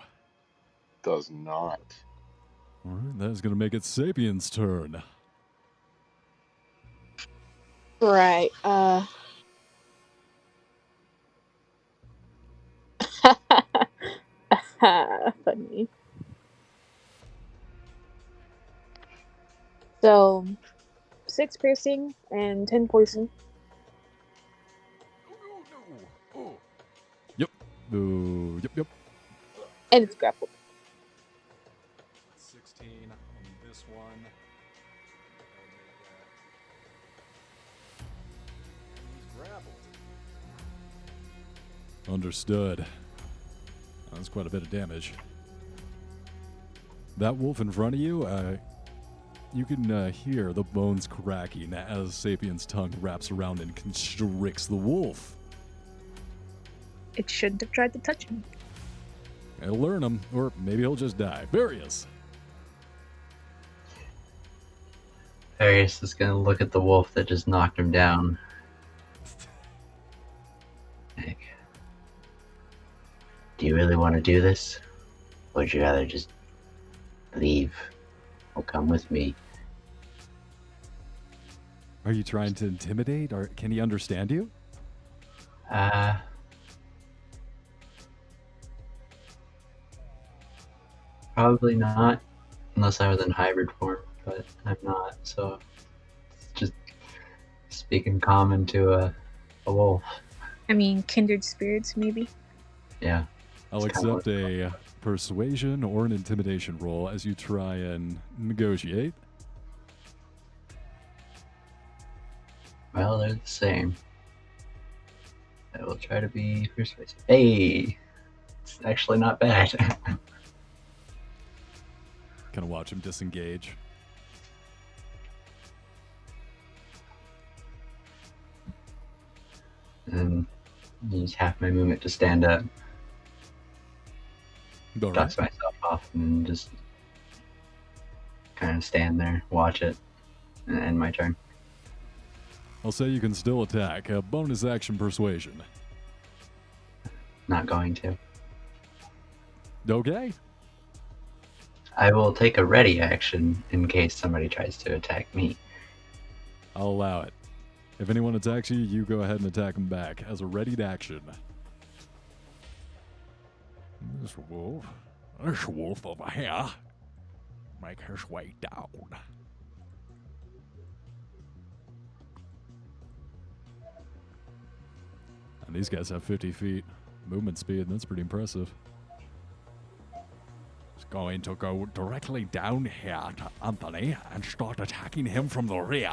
Does not. All right, that is going to make it Sapien's turn. Right, funny. So, 6 piercing and 10 poison. Yep. Ooh, yep. And it's grappled. 16 on this one. He's grappled. Understood. That's quite a bit of damage. That wolf in front of you, you can hear the bones cracking as Sapien's tongue wraps around and constricts the wolf. It shouldn't have tried to touch him. It'll learn him, or maybe he'll just die. Various. Arius is gonna look at the wolf that just knocked him down. Like, do you really want to do this? Or would you rather just leave or come with me? Are you trying to intimidate, or can he understand you? Probably not, unless I was in hybrid form, but I'm not, so it's just speaking common to a wolf. I mean, kindred spirits, maybe. Yeah. I'll It's kinda accept a persuasion or an intimidation roll as you try and negotiate. Well, they're the same. I will try to be persuasive. Hey! It's actually not bad. Kind of watch him disengage. And use half my movement to stand up, All right. dust myself off, and just kind of stand there, watch it, and end my turn. I'll say you can still attack. A bonus action persuasion. Not going to. Okay. I will take a ready action in case somebody tries to attack me. I'll allow it. If anyone attacks you, you go ahead and attack them back as a readied action. This wolf over here, make his way down. And these guys have 50 feet movement speed. That's pretty impressive. He's going to go directly down here to Anthony and start attacking him from the rear.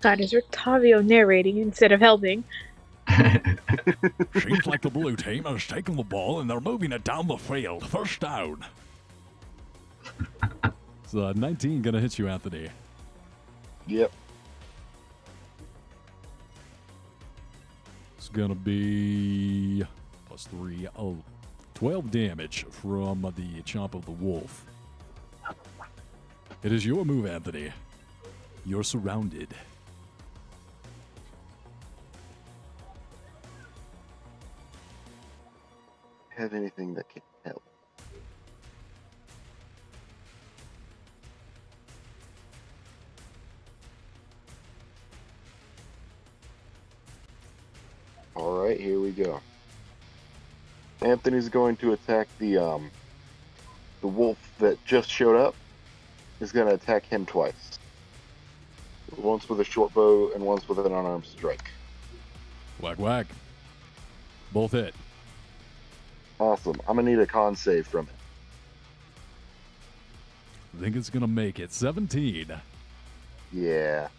God, is Rictavio narrating instead of helping? Seems like the blue team has taken the ball and they're moving it down the field. First down. So 19 gonna hit you, Anthony. Yep. It's gonna be +3, 12 damage from the chomp of the wolf. It is your move, Anthony. You're surrounded. Have anything that can help? All right, here we go. Anthony's going to attack the wolf that just showed up. Is going to attack him twice. Once with a short bow and once with an unarmed strike. Whack, whack. Both hit. Awesome. I'm going to need a con save from it. I think it's gonna make it. 17. Yeah.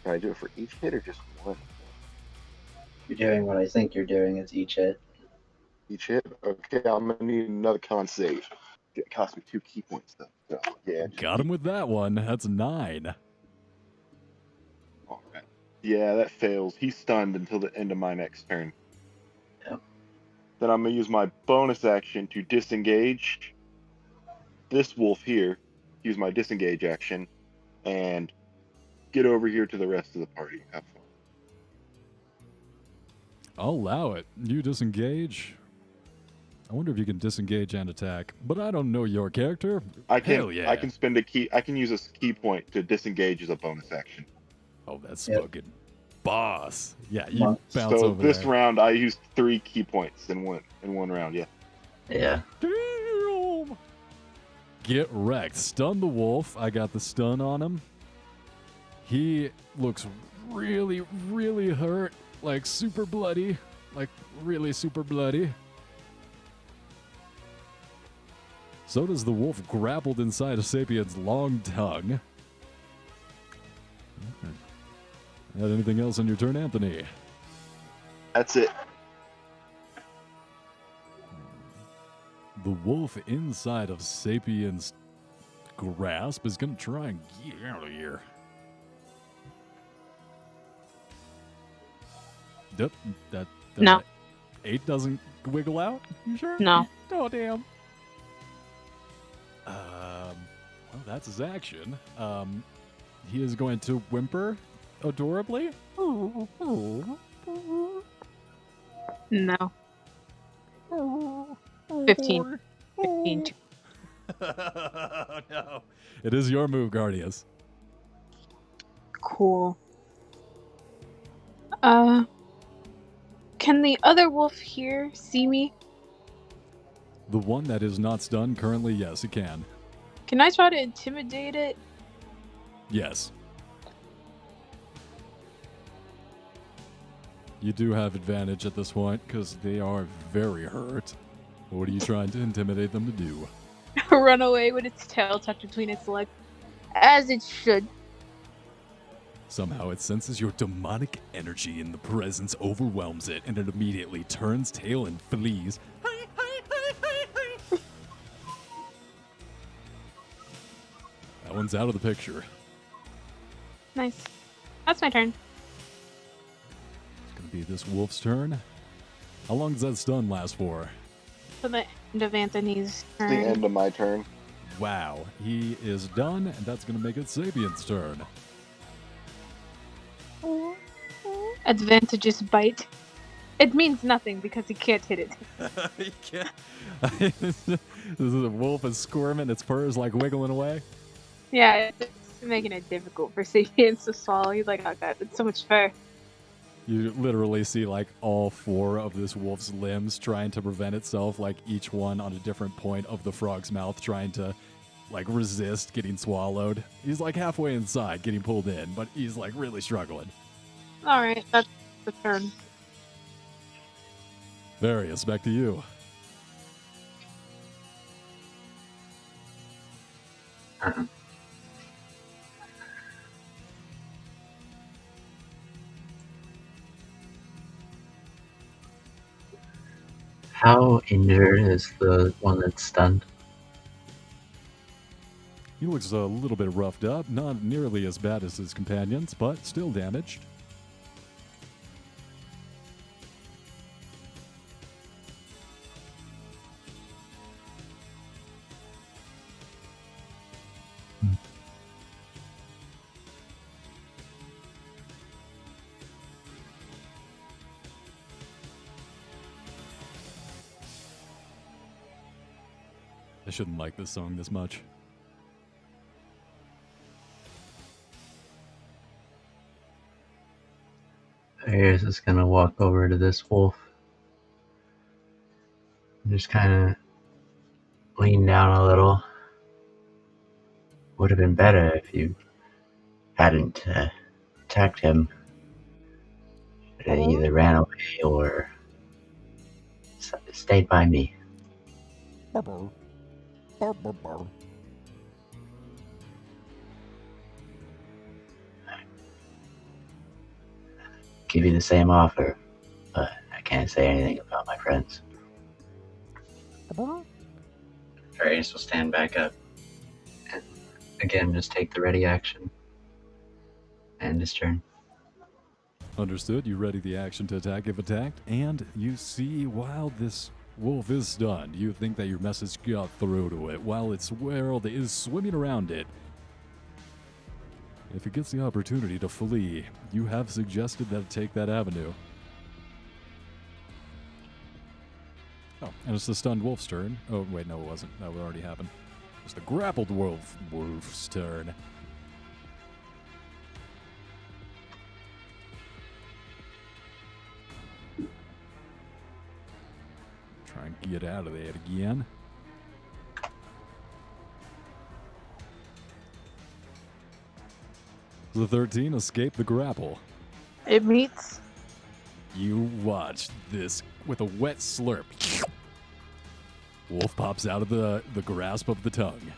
Can I do it for each hit or just one? You're doing what I think you're doing. It's each hit. Each hit? Okay, I'm going to need another con save. It cost me 2 key points, though. So, yeah. Got him with that one. That's 9. All right. Yeah, that fails. He's stunned until the end of my next turn. Yep. Then I'm going to use my bonus action to disengage this wolf here. Use my disengage action and get over here to the rest of the party. Have fun. I'll allow it. You disengage. I wonder if you can disengage and attack. But I don't know your character. I can. Hell yeah. I can spend a key. I can use a key point to disengage as a bonus action. Oh, that's Yep. fucking boss. Yeah, you Monk. bounce So over this there. round, I used 3 key points in one round. Yeah. Yeah. Damn. Get wrecked. Stun the wolf. I got the stun on him. He looks really, really hurt. Like super bloody. Like really super bloody. So does the wolf grappled inside of Sapien's long tongue. Okay. Had anything else on your turn, Anthony? That's it. The wolf inside of Sapien's grasp is going to try and get out of here. Yep, that No. 8 doesn't wiggle out? You sure? No. Oh, damn. Well, that's his action. He is going to whimper adorably. No. 15. 15. No. It is your move, Guardius. Cool. Can the other wolf here see me? The one that is not stunned currently, yes, it can. Can I try to intimidate it? Yes. You do have advantage at this point because they are very hurt. What are you trying to intimidate them to do? Run away with its tail tucked between its legs. As it should. Somehow it senses your demonic energy and the presence overwhelms it, and it immediately turns tail and flees. That one's out of the picture. Nice. That's my turn. It's going to be this wolf's turn. How long does that stun last for? For the end of Anthony's It's turn. the end of my turn. Wow, he is done, and that's going to make it Sapien's turn. Advantageous bite. It means nothing because he can't hit it. You can't. This is a wolf is squirming, its fur is like wiggling away. Yeah, it's making it difficult for Sapiens to swallow. He's like, oh god, it's so much fur. You literally see like all 4 of this wolf's limbs trying to prevent itself, like each one on a different point of the frog's mouth, trying to like resist getting swallowed. He's like halfway inside getting pulled in, but he's like really struggling. Alright, that's the turn. Various, back to you. How injured is the one that's stunned? He looks a little bit roughed up, not nearly as bad as his companions, but still damaged. I shouldn't like this song this much. Arius is gonna walk over to this wolf. And just kind of lean down a little. Would have been better if you hadn't attacked him. But he either ran away or stayed by me. Give you the same offer, but I can't say anything about my friends. Arius will stand back up and again just take the ready action. And his turn. Understood. You ready the action to attack if attacked, and you see while this wolf is stunned, you think that your message got through to it. While its world is swimming around it, if it gets the opportunity to flee, you have suggested that it take that avenue. Oh, and it's the stunned wolf's turn. Oh, wait, no, it wasn't. That would already happen. It's the grappled wolf's turn. Try and get out of there again. The 13 escape the grapple. It meets. You watch this with a wet slurp. Wolf pops out of the grasp of the tongue.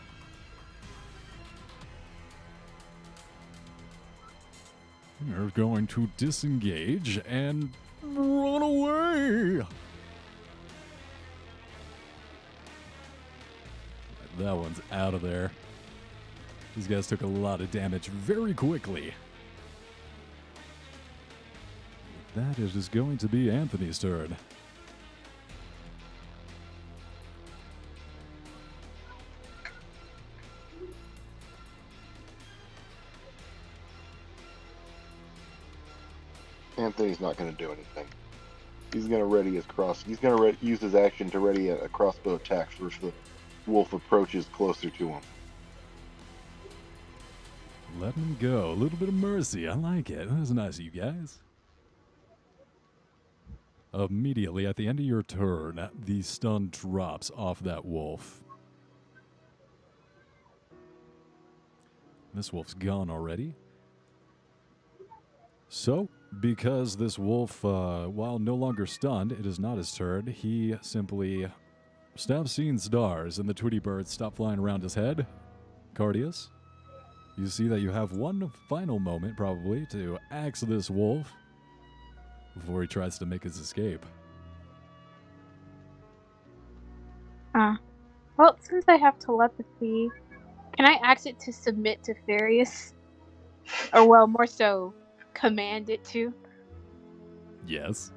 You're going to disengage and run away. That one's out of there. These guys took a lot of damage very quickly. That is going to be Anthony's turn. Anthony's not going to do anything. He's going to ready his cross. He's going to use his action to ready a crossbow attack first the wolf approaches closer to him. Let him go. A little bit of mercy. I like it. That was nice of you guys. Immediately at the end of your turn, the stun drops off that wolf. This wolf's gone already. So, because this wolf, while no longer stunned, it is not his turn. He simply stops seeing stars, and the Tweety birds stop flying around his head. Cardius, you see that you have one final moment, probably, to axe this wolf before he tries to make his escape. Well, since I have telepathy, can I ask it to submit to Farius? Or, well, more so, command it to? Yes.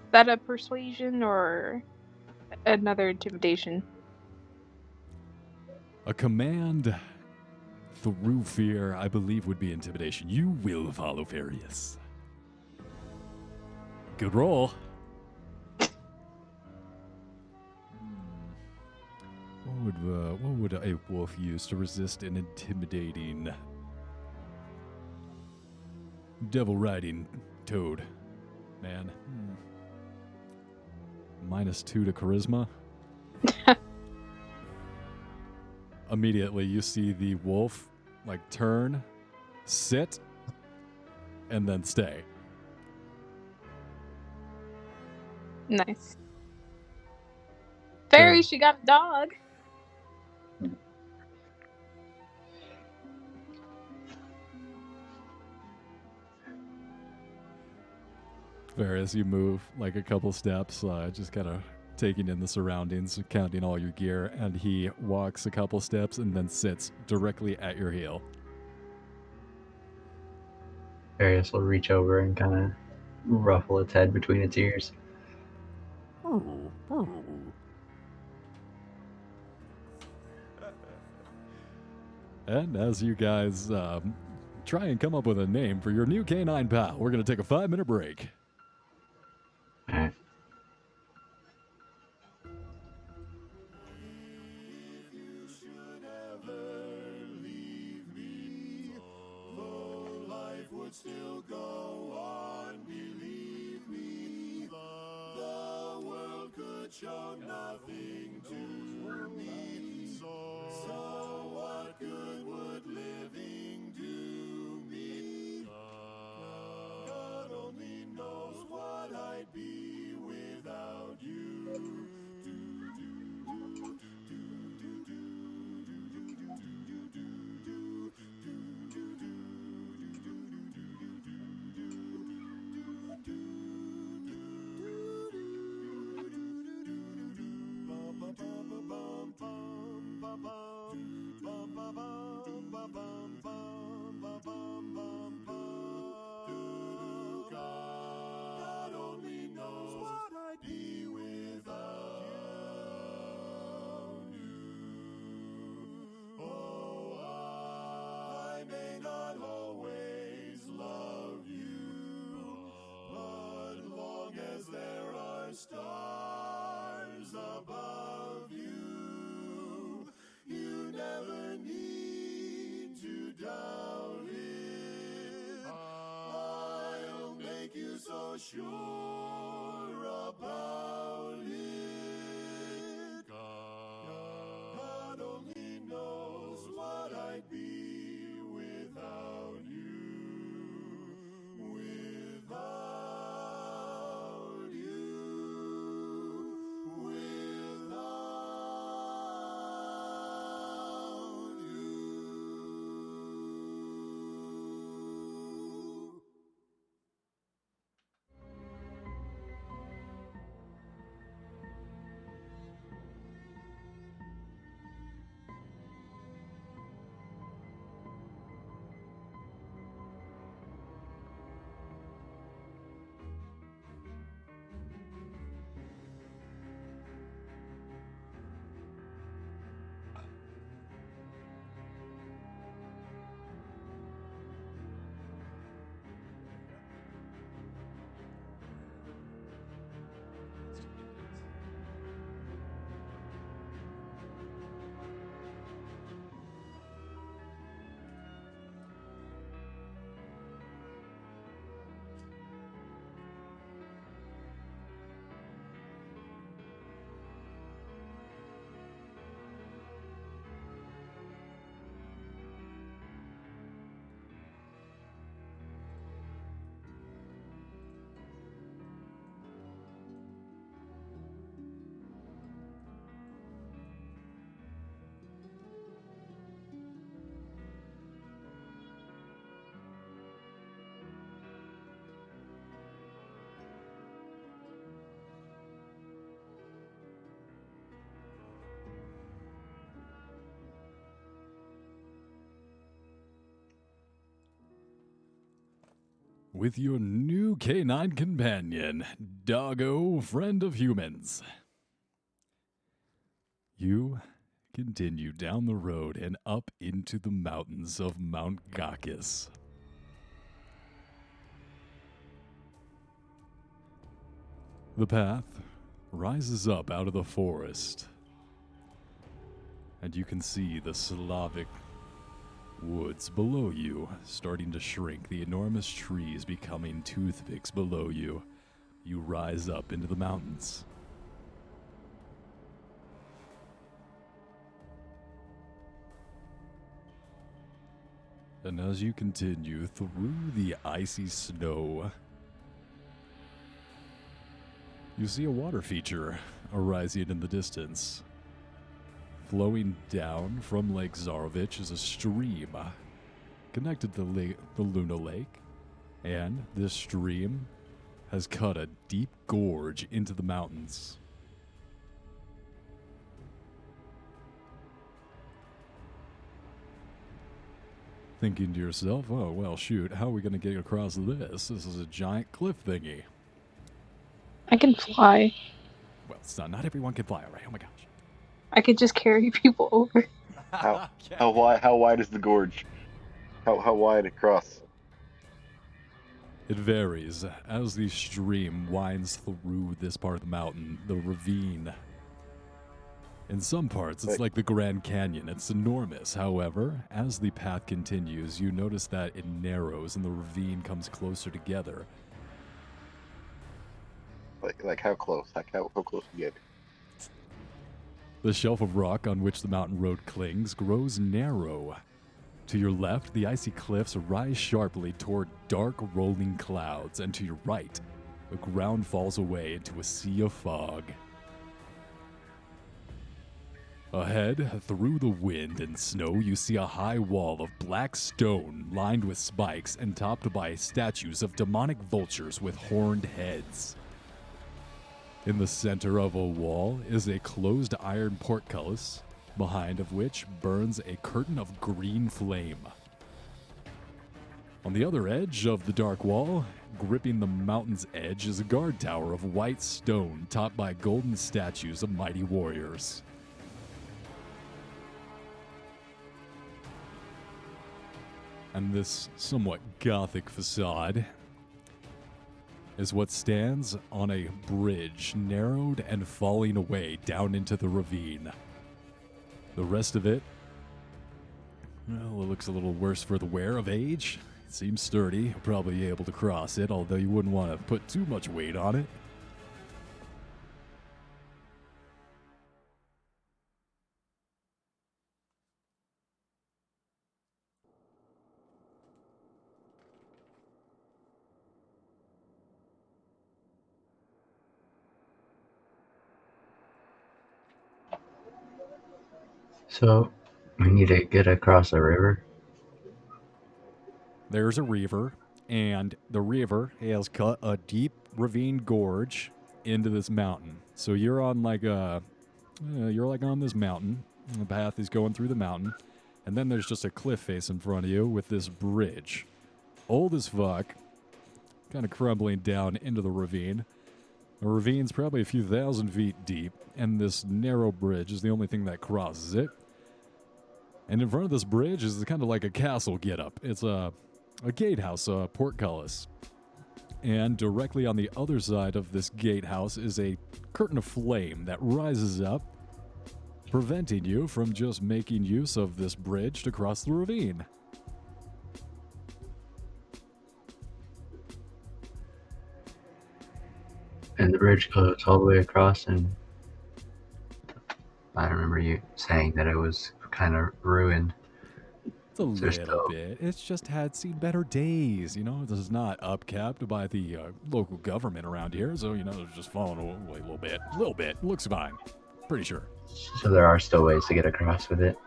Is that a persuasion or another intimidation? A command through fear, I believe, would be intimidation. You will follow Farius. Good roll. What would a wolf use to resist an intimidating devil riding toad? Man. -2 to charisma. Immediately you see the wolf turn, sit, and then stay. Nice. Farius, you got a dog. Ferris, you move like a couple steps, just kind of taking in the surroundings, counting all your gear, and he walks a couple steps and then sits directly at your heel. Arius will reach over and kind of ruffle its head between its ears. And as you guys try and come up with a name for your new canine pal, we're going to take a 5-minute break. All right. Still go on, believe me, the world could show nothing to me, so what good would living do me? God only knows what I'd be without you. God only knows what I'd be without you. Oh, I may not always love you, but long as there are stars above you, you never need to doubt it. I'll make you so sure about it. God only knows what I'd be without you. Without you. Without you. With your new canine companion, Doggo, friend of humans. You continue down the road and up into the mountains of Mount Gakis. The path rises up out of the forest, and you can see the Slavic woods below you starting to shrink, the enormous trees becoming toothpicks below you. You rise up into the mountains. And as you continue through the icy snow, you see a water feature arising in the distance. Flowing down from Lake Zarovich is a stream connected to the Luna Lake, and this stream has cut a deep gorge into the mountains. Thinking to yourself, oh, well, shoot, how are we going to get across this? This is a giant cliff thingy. I can fly. Well, son, not everyone can fly, all right? Oh, my gosh. I could just carry people over. How wide is the gorge? How wide across? It varies. As the stream winds through this part of the mountain, the ravine. In some parts, it's like the Grand Canyon. It's enormous. However, as the path continues, you notice that it narrows and the ravine comes closer together. Like how close? Like how close you get? The shelf of rock on which the mountain road clings grows narrow. To your left, the icy cliffs rise sharply toward dark rolling clouds, and to your right, the ground falls away into a sea of fog. Ahead, through the wind and snow, you see a high wall of black stone lined with spikes and topped by statues of demonic vultures with horned heads. In the center of a wall is a closed iron portcullis, behind of which burns a curtain of green flame. On the other edge of the dark wall, gripping the mountain's edge, is a guard tower of white stone topped by golden statues of mighty warriors. And this somewhat gothic facade is what stands on a bridge narrowed and falling away down into the ravine. The rest of it, well, it looks a little worse for the wear of age. It seems sturdy. You'll probably be able to cross it, although you wouldn't want to put too much weight on it. So, we need to get across a river. There's a river, and the river has cut a deep ravine gorge into this mountain. So you're on like on this mountain. The path is going through the mountain, and then there's just a cliff face in front of you with this bridge, old as fuck, kind of crumbling down into the ravine. The ravine's probably a few thousand feet deep, and this narrow bridge is the only thing that crosses it. And in front of this bridge is kind of like a castle getup. It's a gatehouse, a portcullis. And directly on the other side of this gatehouse is a curtain of flame that rises up, preventing you from just making use of this bridge to cross the ravine. And the bridge goes all the way across, and I remember you saying that it was kind of ruined. It's a little bit. It's just had seen better days, you know. This is not upkept by the local government around here, so, you know, it's just falling away a little bit. A little bit. Looks fine. Pretty sure. So there are still ways to get across with it.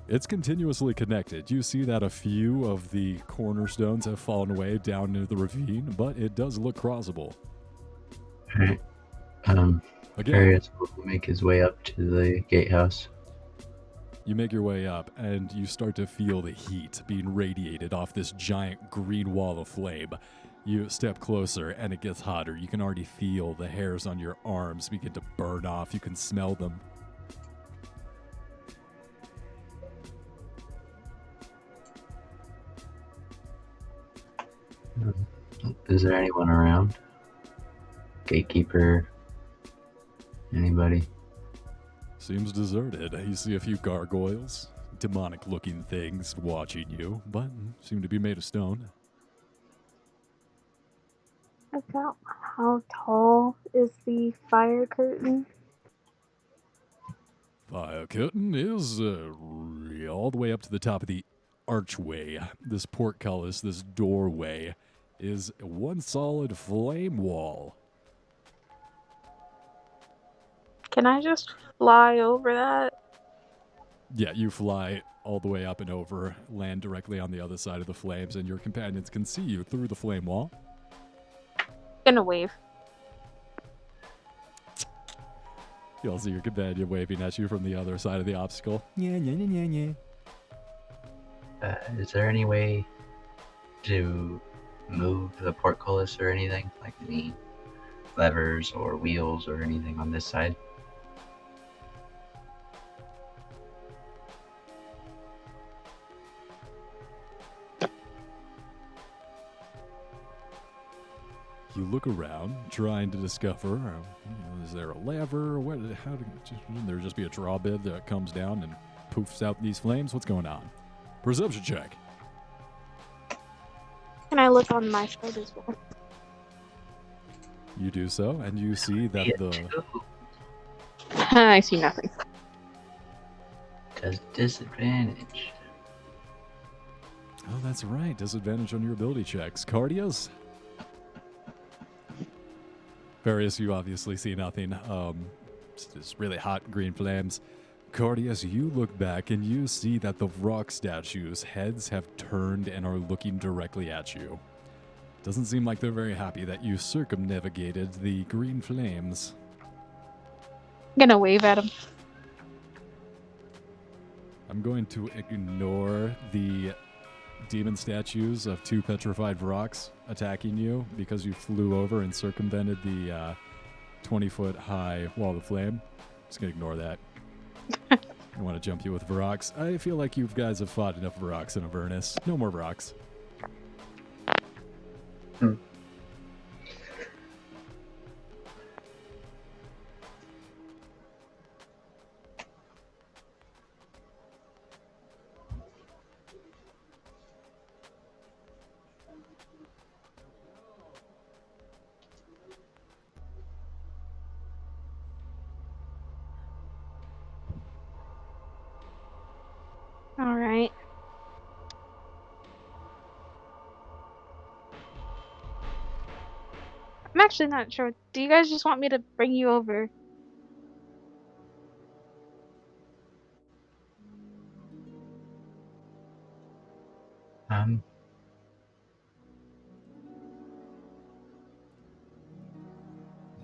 It's continuously connected. You see that a few of the cornerstones have fallen away down into the ravine, but it does look crossable. Alright. Again, Arius will make his way up to the gatehouse. you make your way up, and you start to feel the heat being radiated off this giant green wall of flame. You step closer, and it gets hotter. You can already feel the hairs on your arms begin to burn off. You can smell them. Is there anyone around? Gatekeeper? Anybody? Seems deserted. You see a few gargoyles, demonic-looking things watching you, but seem to be made of stone. About how tall is the fire curtain? Fire curtain is all the way up to the top of the archway. This portcullis, this doorway, is one solid flame wall. Can I just fly over that? Yeah, you fly all the way up and over, land directly on the other side of the flames, and your companions can see you through the flame wall. gonna wave. You all see your companion waving at you from the other side of the obstacle. Yeah, yeah, yeah, yeah, yeah. Is there any way to move the portcullis or anything? Like any levers or wheels or anything on this side? You look around, trying to discover, is there a lever? There just be a draw bid that comes down and poofs out these flames? What's going on? Perception check. Can I look on my side as well? You do so, and you see that the... I see nothing. Does disadvantage. Oh, that's right. Disadvantage on your ability checks. Cardias? Various, you obviously see nothing. It's really hot green flames. Cardias, you look back and you see that the rock statues' heads have turned and are looking directly at you. Doesn't seem like they're very happy that you circumnavigated the green flames. I'm gonna wave at him. I'm going to ignore the demon statues of two petrified rocks attacking you because you flew over and circumvented the 20-foot high wall of flame. Just gonna ignore that. I want to jump you with Varrox. I feel like you guys have fought enough Varrox in Avernus. No more Varrox. All right. I'm actually not sure. Do you guys just want me to bring you over?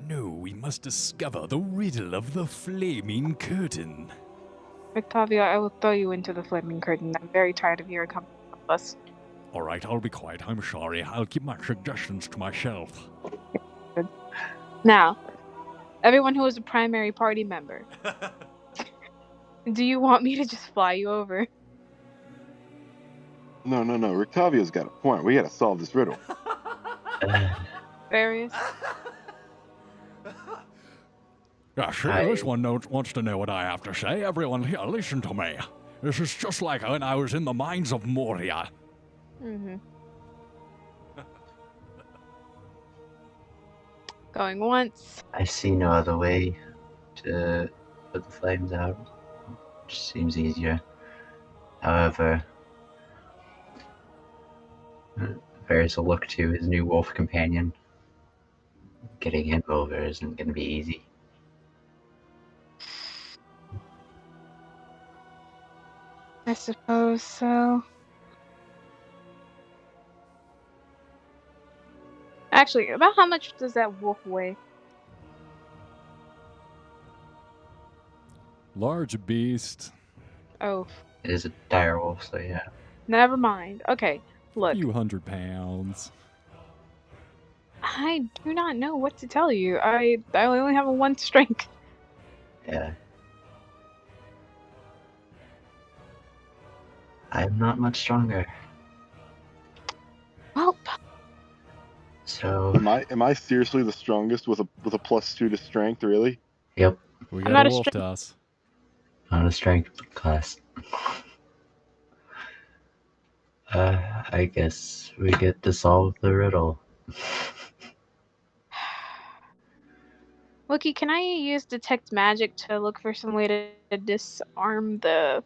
No, we must discover the riddle of the flaming curtain. Octavia, I will throw you into the flaming curtain. I'm very tired of your company with us. All right, I'll be quiet. I'm sorry. I'll keep my suggestions to myself. Now, everyone who is a primary party member, do you want me to just fly you over? No. Rictavio's got a point. We gotta solve this riddle. Various? Yeah, sure. This one wants to know what I have to say. Everyone here, listen to me. This is just like when I was in the mines of Moria. Mm-hmm. Going once. I see no other way to put the flames out. Just seems easier. However, Varys will look to his new wolf companion. Getting him over isn't going to be easy. I suppose so. Actually, about how much does that wolf weigh? Large beast. Oh, It is a dire wolf, so yeah. never mind. Okay, look. Few 100 pounds. I do not know what to tell you. I only have a 1 strength. Yeah. I'm not much stronger. Well, So, Am I seriously the strongest with a +2 to strength? Really? yep, We I'm got not a a wolf strength- toss. on a strength class. I guess we get to solve the riddle. Wookie, can I use detect magic to look for some way to disarm the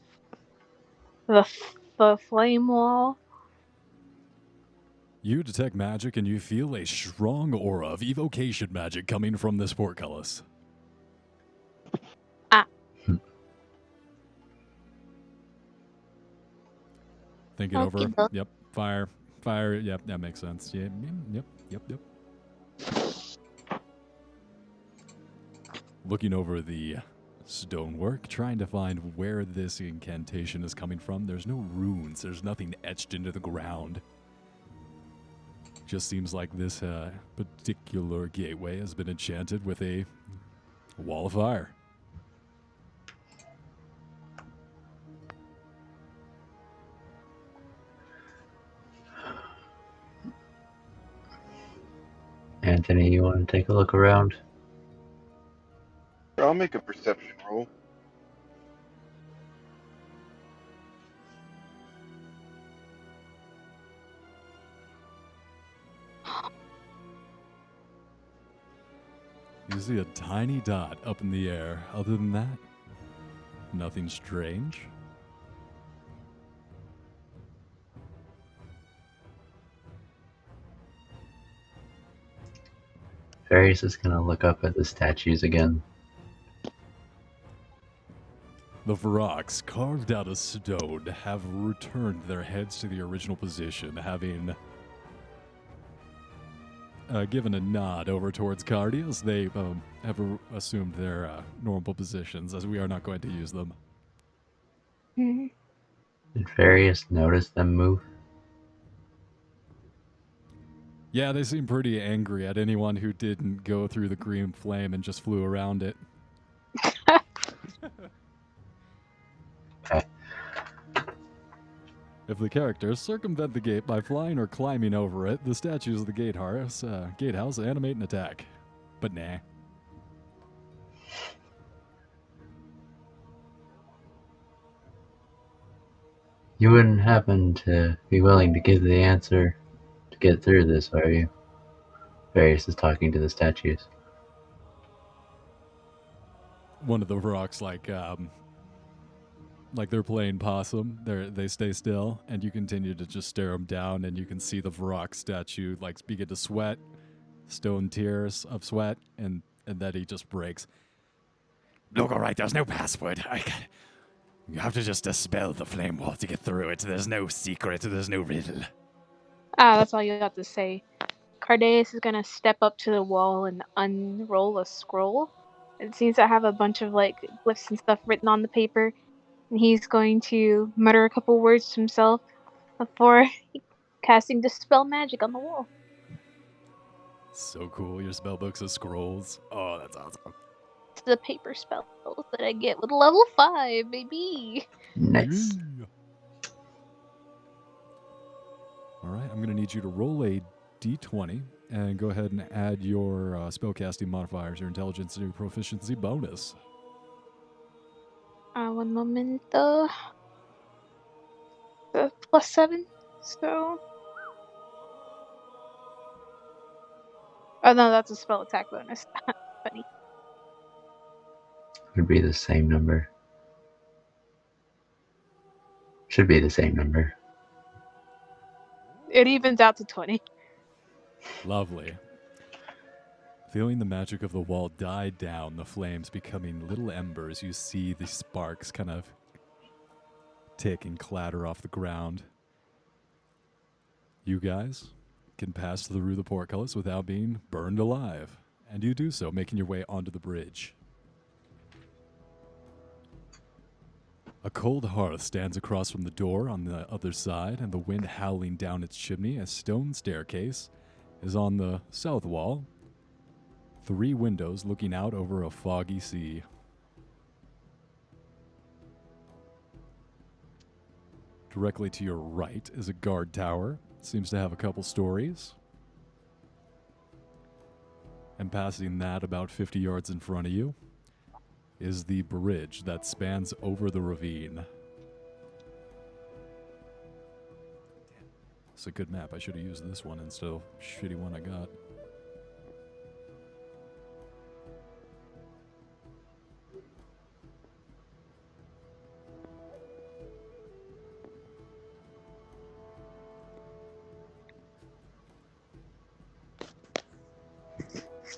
flame wall? You detect magic and you feel a strong aura of evocation magic coming from this portcullis. Think it over. Okey-doke. Yep. Fire. Yep, that makes sense. Yeah. Yep. looking over the stonework, trying to find where this incantation is coming from. There's no runes. There's nothing etched into the ground. Just seems like this particular gateway has been enchanted with a wall of fire. Anthony, you want to take a look around? I'll make a perception roll. You see a tiny dot up in the air. Other than that, nothing strange. Farius is going to look up at the statues again. The Vrocs, carved out of stone, have returned their heads to the original position, having given a nod over towards Cardias. They have assumed their normal positions, as we are not going to use them. Mhm. Did Farius notice them move? Yeah, they seem pretty angry at anyone who didn't go through the green flame and just flew around it. Okay. If the characters circumvent the gate by flying or climbing over it, the statues of the gatehouse animate and attack. But nah. You wouldn't happen to be willing to give the answer to get through this, are you? Farius is talking to the statues. One of the rocks, like they're playing possum. They stay still, and you continue to just stare them down, and you can see the Vrock statue like begin to sweat, stone tears of sweat, and then he just breaks. Look, all right, there's no password. You have to just dispel the flame wall to get through it. There's no secret. There's no riddle. That's all you have to say. Cardeus is gonna step up to the wall and unroll a scroll. It seems to have a bunch of like glyphs and stuff written on the paper, and he's going to mutter a couple words to himself before casting Dispel Magic on the wall. So cool. Your spellbooks of scrolls. Oh, that's awesome. It's the paper spells that I get with level 5, baby. Nice. Yeah. All right, I'm going to need you to roll a d20 and go ahead and add your spellcasting modifiers, your intelligence, and your proficiency bonus. One moment. +7. So. Oh no, that's a spell attack bonus. Funny. Would be the same number. Should be the same number. It evens out to 20. Lovely. Feeling the magic of the wall die down, the flames becoming little embers, you see the sparks kind of tick and clatter off the ground. You guys can pass through the portcullis without being burned alive, and you do so, making your way onto the bridge. A cold hearth stands across from the door on the other side, and the wind howling down its chimney. A stone staircase is on the south wall. 3 windows looking out over a foggy sea. Directly to your right is a guard tower. It seems to have a couple stories. And passing that about 50 yards in front of you is the bridge that spans over the ravine. It's a good map. I should have used this one instead of the shitty one I got.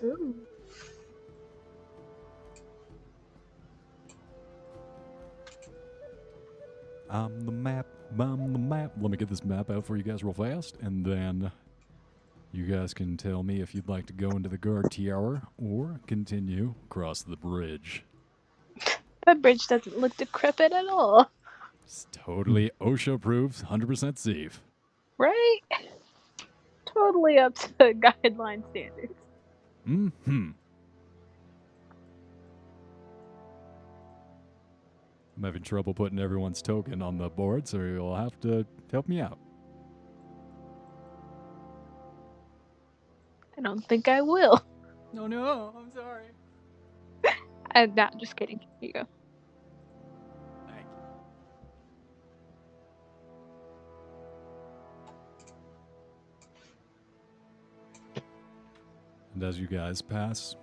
Ooh. I'm the map. Let me get this map out for you guys real fast, and then You guys can tell me if you'd like to go into the guard tower or continue across the bridge. That bridge doesn't look decrepit at all, It's totally OSHA approved, 100% safe. right? Totally up to guideline standards. Mm-hmm. I'm having trouble putting everyone's token on the board, so you'll have to help me out. I don't think I will. No, I'm sorry. I'm not just kidding. Here you go. Thank you. And as you guys pass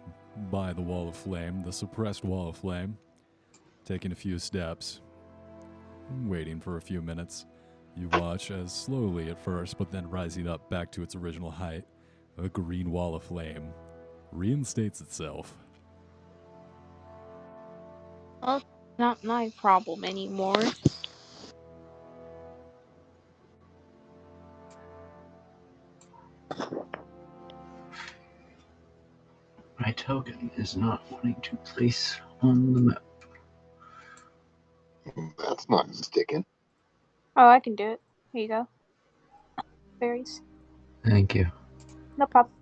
by the wall of flame, the suppressed wall of flame, taking a few steps, waiting for a few minutes, you watch as slowly at first, but then rising up back to its original height, a green wall of flame reinstates itself. Well, not my problem anymore. My token is not wanting to place on the map. That's not sticking. Oh, I can do it. Here you go. Berries. Thank you. No problem.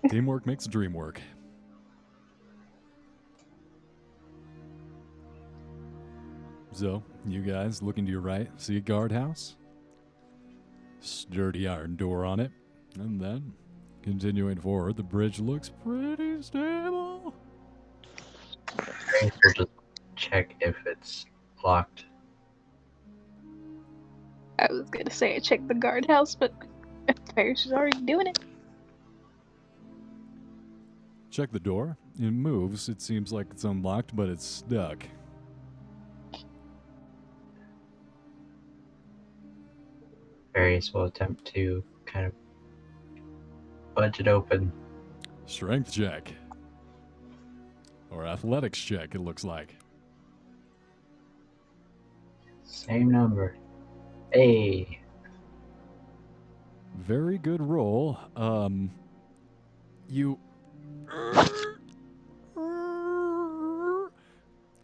Teamwork makes the dream work. So, you guys looking to your right, see a guardhouse? Sturdy iron door on it. And then, continuing forward, the bridge looks pretty stable. We'll just check if it's locked. I was gonna say I checked the guardhouse, but Parrish is already doing it. Check the door. It moves. It seems like it's unlocked, but it's stuck. Various will attempt to kind of budge it open. Strength check. Or athletics check, it looks like. Same number. Hey. Very good roll. You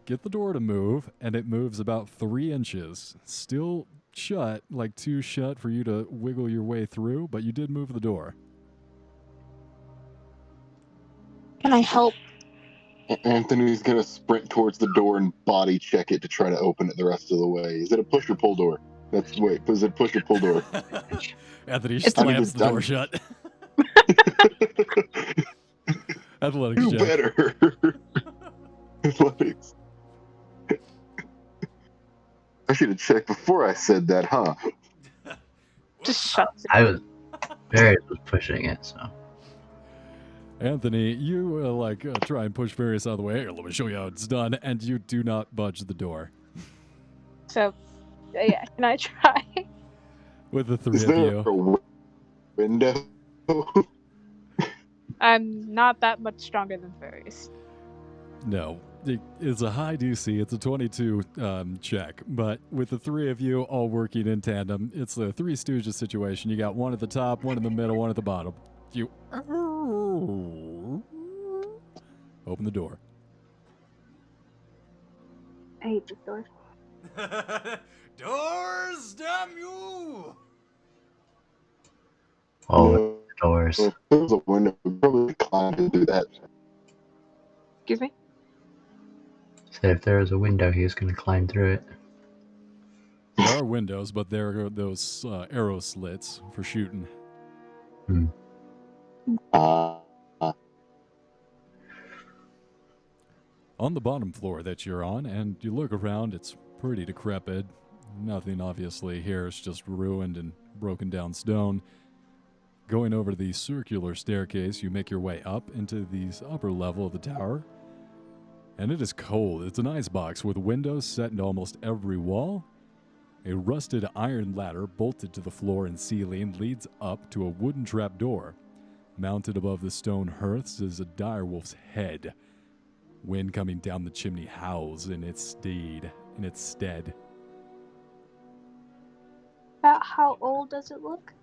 get the door to move, and it moves about 3 inches. Still shut, like too shut for you to wiggle your way through, but you did move the door. Can I help? Anthony's gonna sprint towards the door and body check it to try to open it the rest of the way. Is it a push or pull door? Is it push or pull door? Anthony It's slams the done. door shut. Athletics Do check. better. Athletics. I should have checked before I said that, huh? Just shuts it. I was Various was pushing it, so Anthony, you try and push Various out of the way. Here, let me show you how it's done, and you do not budge the door. So, yeah, can I try? With the 3 Is of there you. a window? I'm not that much stronger than Fairies. No. It's a high DC. It's a 22 check. But with the 3 of you all working in tandem, it's the Three Stooges situation. You got one at the top, one in the middle, one at the bottom. You open the door. I hate this door. Doors, damn you! all doors. If there was a window, we'd probably climb and do that. Excuse me? Said if there was a window, he was going to climb through it. There are windows, but there are those arrow slits for shooting. Uh, On the bottom floor that you're on, and you look around, it's pretty decrepit. Nothing obviously here, it's just ruined and broken down stone. Going over the circular staircase, you make your way up into the upper level of the tower. And it is cold. It's an icebox with windows set into almost every wall. A rusted iron ladder bolted to the floor and ceiling leads up to a wooden trapdoor. Mounted above the stone hearths is a direwolf's head. Wind coming down the chimney howls in its stead. About how old does it look?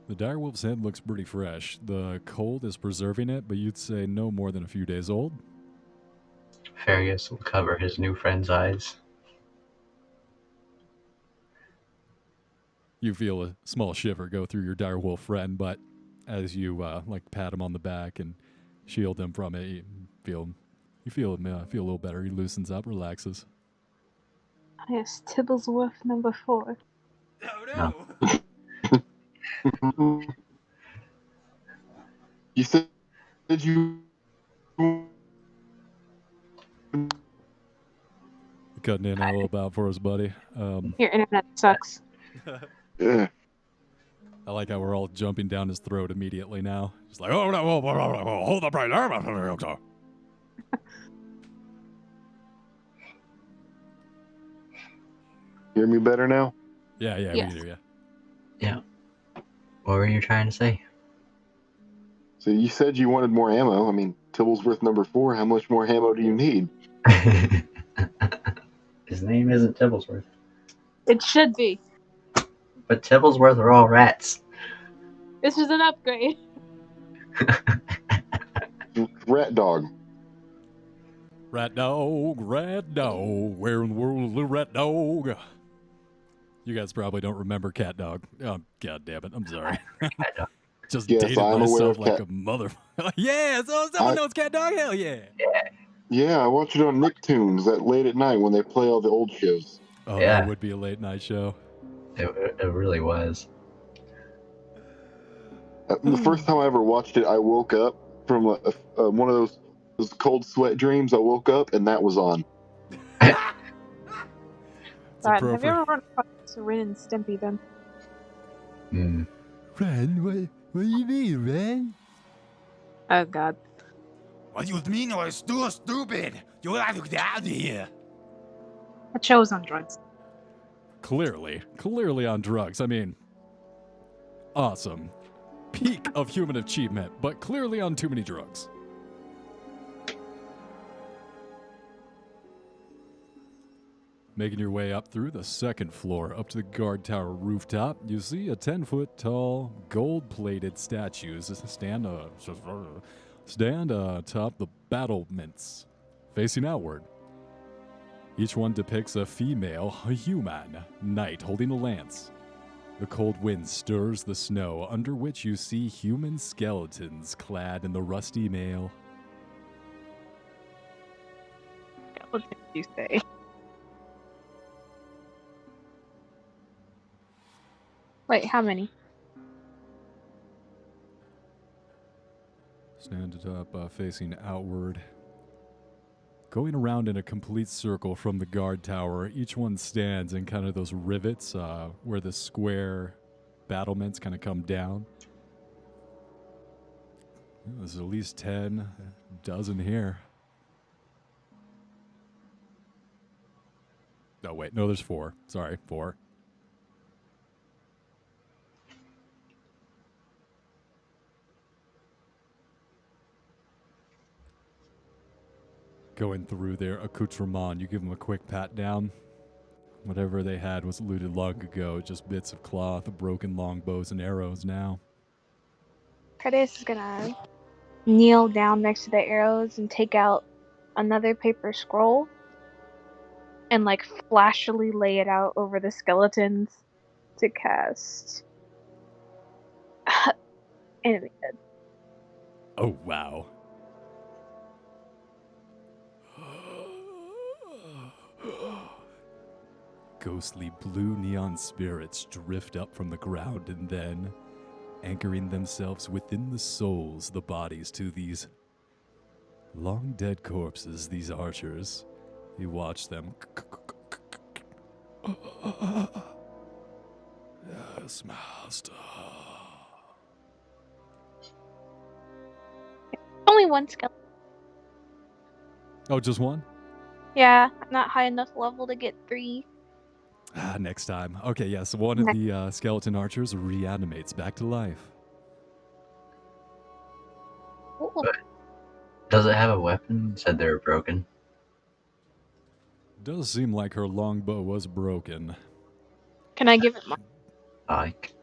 The direwolf's head looks pretty fresh. The cold is preserving it, but you'd say no more than a few days old. Farius will cover his new friend's eyes. You feel a small shiver go through your direwolf friend, but as you pat him on the back and shield him from it, you feel him feel a little better. He loosens up, relaxes. Yes, Tibblesworth number 4. No. You said you. Cutting in a little about for us, buddy. Your internet sucks. Yeah. I like how we're all jumping down his throat immediately now. Just like, oh no, hold up right there. Hear me better now? Yeah, Yes. we can hear you. Yeah. What were you trying to say? So you said you wanted more ammo. I mean, Tibblesworth number 4, how much more ammo do you need? His name isn't Tibblesworth. It should be. But Tibblesworth are all rats. This is an upgrade. Rat dog. Rat dog, where in the world is little rat dog? You guys probably don't remember Cat Dog. Oh, God damn it. I'm sorry. Just Yes, dated I'm aware myself of like Cat- a mother. Yeah, so someone knows Cat Dog? Hell yeah. Yeah, I watch it on Nicktoons that late at night when they play all the old shows. Oh, Yeah. that would be a late night show. It really was. The first time I ever watched it, I woke up from one of those cold sweat dreams. I woke up and that was on. It's God, have you appropriate. ever run across Ren and Stimpy then? Mm. Ren, what do you mean, Ren? Oh God. What do you mean you're still stupid? You have to get out of here. That show was on drugs. Clearly on drugs. I mean, awesome. Peak of human achievement, but clearly on too many drugs. Making your way up through the second floor, up to the guard tower rooftop, you see a 10-foot tall, gold-plated statues stand atop the battlements, facing outward. Each one depicts a female, a human, knight holding a lance. The cold wind stirs the snow, under which you see human skeletons clad in the rusty mail. What did you say? Wait, how many? Stand atop, facing outward. Going around in a complete circle from the guard tower, each one stands in kind of those rivets where the square battlements kind of come down. There's at least 10, a dozen here. Oh, wait, no, there's 4. Sorry, 4. Going through their accoutrement, you give them a quick pat down. Whatever they had was looted long ago, just bits of cloth, broken longbows, and arrows now. Curtis is gonna kneel down next to the arrows and take out another paper scroll and like flashily lay it out over the skeletons to cast enemy dead. Oh, wow. Ghostly blue neon spirits drift up from the ground and then, anchoring themselves within the souls, the bodies to these long dead corpses, these archers. You watch them. Yes, master. Only one skeleton. Oh, just one? Yeah, I'm not high enough level to get 3. Next time. Okay, yes, so one of the skeleton archers reanimates back to life. Ooh. Does it have a weapon? Said they were broken. Does seem like her longbow was broken. Can I give it my? Like,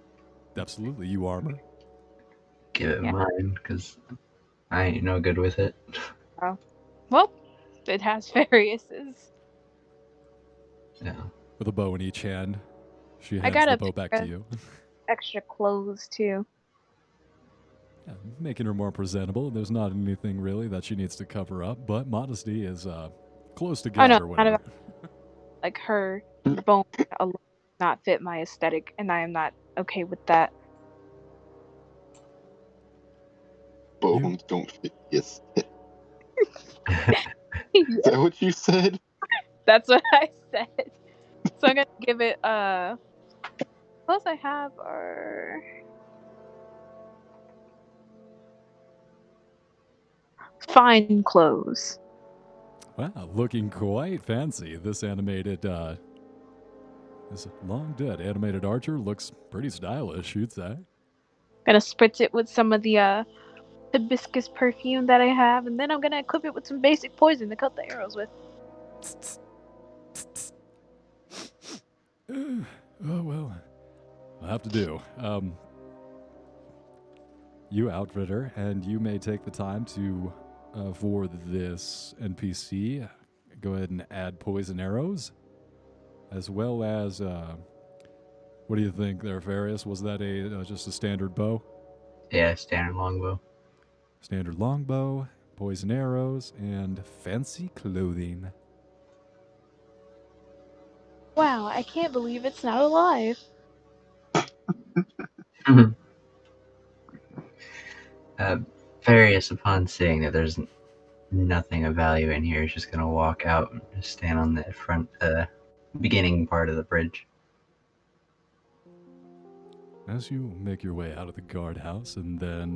Absolutely, you armor. Give it Yeah. mine, because I ain't no good with it. Oh. Well, it has variouses. Yeah. With a bow in each hand. She I hands got the a bow back pair to you. extra clothes too. Yeah, making her more presentable. There's not anything really that she needs to cover up, but modesty is close to Oh God no, or not whatever. about like her bone alone not fit my aesthetic, and I am not okay with that. Bones don't fit. Yes. Is that what you said? That's what I said. So I'm gonna give it clothes I have are fine clothes. Wow, looking quite fancy. This animated, this long dead animated archer looks pretty stylish, you'd say. Gonna spritz it with some of the hibiscus perfume that I have, and then I'm gonna equip it with some basic poison to cut the arrows with. Oh, well, I'll have to do. You outfit her, and you may take the time to, for this NPC, go ahead and add poison arrows, as well as, what do you think there, Farius? Was that just a standard bow? Yeah, standard longbow. Standard longbow, poison arrows, and fancy clothing. Wow, I can't believe it's not alive. Various, upon seeing that there's nothing of value in here, is just gonna walk out and just stand on the front, beginning part of the bridge. As you make your way out of the guardhouse and then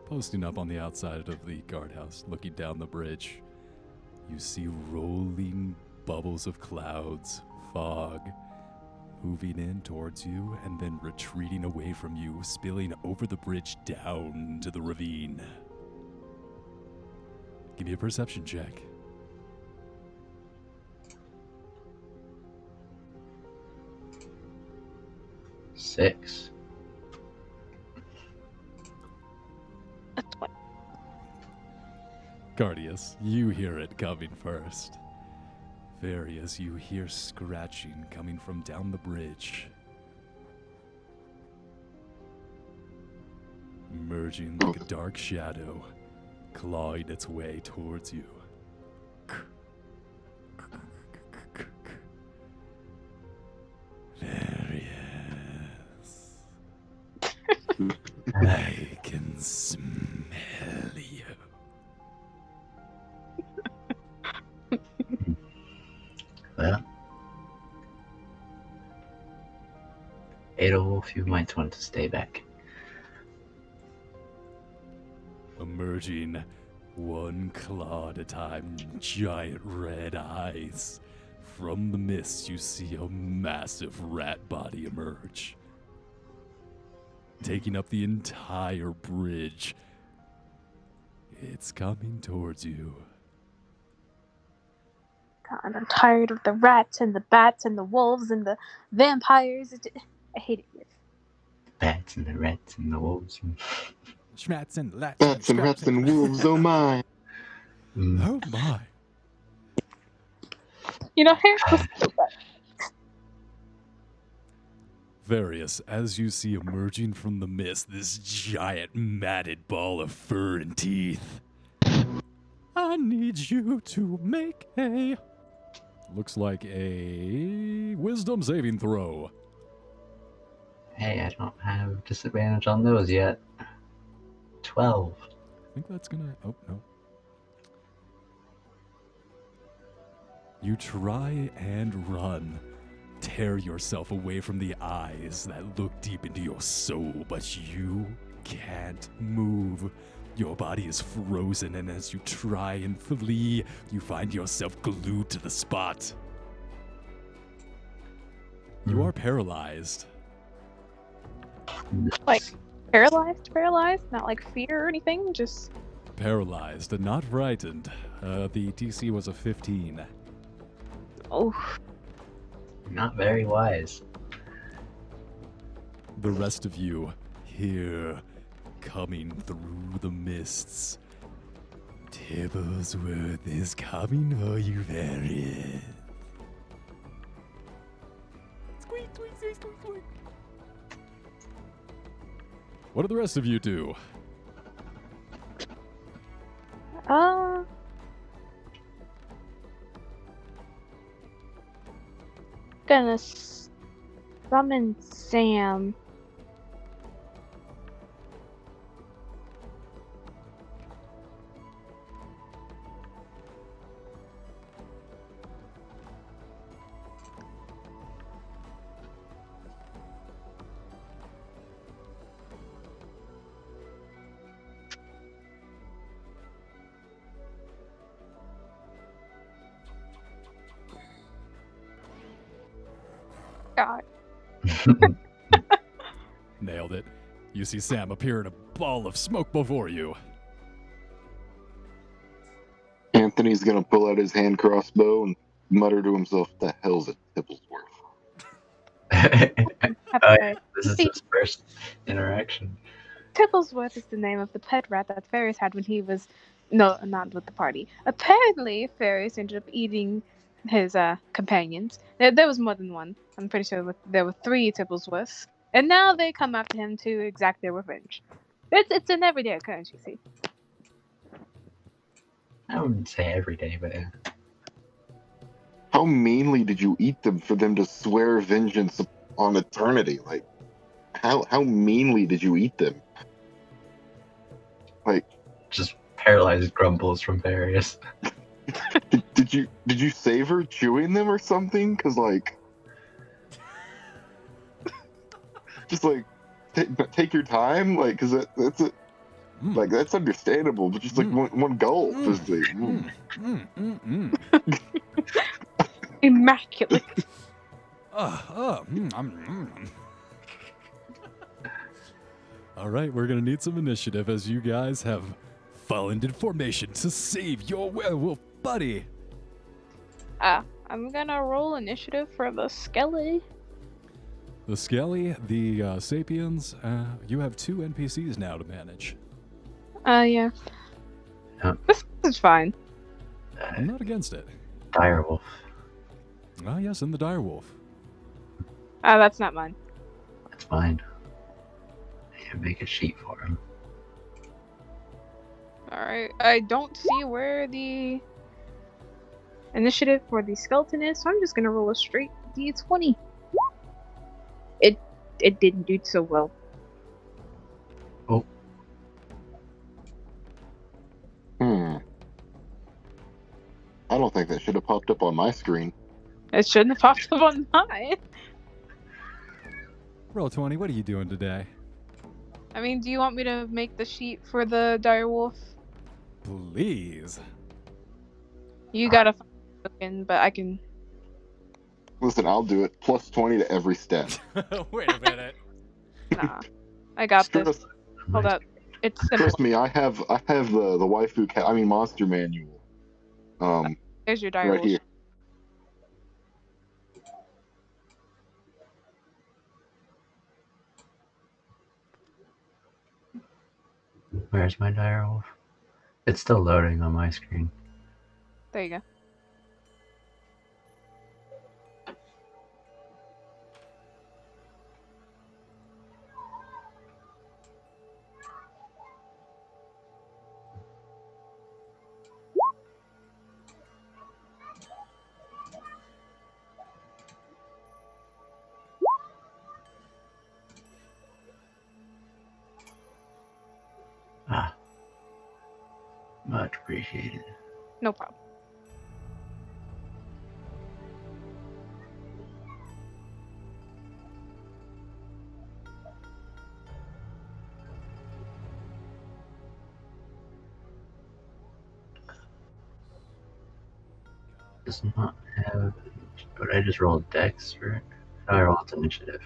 posting up on the outside of the guardhouse, looking down the bridge, you see rolling bubbles of clouds, fog, moving in towards you and then retreating away from you, spilling over the bridge down to the ravine. Give me a perception check. Six. That's what. Guardius, you hear it coming first. Various, you hear scratching coming from down the bridge. Emerging like a dark shadow, clawing its way towards you. Various. I can smell you. Well, Adolf, you might want to stay back. Emerging one claw at a time, giant red eyes. From the mist, you see a massive rat body emerge, taking up the entire bridge. It's coming towards you. God, I'm tired of the rats and the bats and the wolves and the vampires. I hate it here. Bats and the rats and the wolves. Schmats and lats Bats and rats and wolves, oh my. Oh my. You know, Harry's supposed to do that. Various, as you see emerging from the mist, this giant matted ball of fur and teeth. I need you to make a... Looks like a wisdom saving throw. Hey, I don't have disadvantage on those yet. 12. I think that's gonna... Oh, no. You try and run. Tear yourself away from the eyes that look deep into your soul, but you can't move. Your body is frozen, and as you try and flee, you find yourself glued to the spot. You are paralyzed. Like, paralyzed? Not like fear or anything, just... Paralyzed and not frightened. The DC was a 15. Oh, Not very wise. The rest of you hear coming through the mists. Tibblesworth is coming for you, Varian. Squeak, squeak, squeak, squeak, squeak. What do the rest of you do? Gonna summon Sam. God. Nailed it. You see Sam appear in a ball of smoke before you. Anthony's gonna pull out his hand crossbow and mutter to himself, "The hell's a Tibblesworth?" Oh, yeah, this is his first interaction. Tibblesworth is the name of the pet rat that Ferris had when he was... No, not with the party. Apparently, Ferris ended up eating his companions. There was more than one. I'm pretty sure there were 3 Tibblesworths. And now they come after him to exact their revenge. It's an everyday occurrence, you see. I wouldn't say every day, but yeah. How meanly did you eat them for them to swear vengeance on eternity? Like, how meanly did you eat them? Like, Just paralyzed grumbles from Various. did you savor chewing them or something? Cause like, just like take your time, like, cause that's it. Like, that's understandable, but just like one gulp, just like. Immaculate. All right, we're going to need some initiative as you guys have fallen into formation to save your werewolf buddy. I'm gonna roll initiative for the Skelly. The Skelly, the Sapiens, you have 2 NPCs now to manage. Yeah. This is fine. I'm not against it. Direwolf. Ah, yes, and the direwolf. That's not mine. That's fine. I can make a sheet for him. Alright, I don't see where the initiative for the skeleton is, so I'm just gonna roll a straight d20. It didn't do so well. Oh. I don't think that should have popped up on my screen. It shouldn't have popped up on mine. Roll 20, what are you doing today? I mean, do you want me to make the sheet for the direwolf? Please. You gotta find a token, but I can... Listen, I'll do it. Plus 20 to every step. Wait a minute. Nah. I got this. Hold up. It's simple. Trust me, I have the waifu monster manual. There's your direwolf. Right here. Where's my direwolf? It's still loading on my screen. There you go. Ah. Much appreciated. No problem. Does not have... But I just rolled dex for it. I rolled initiative.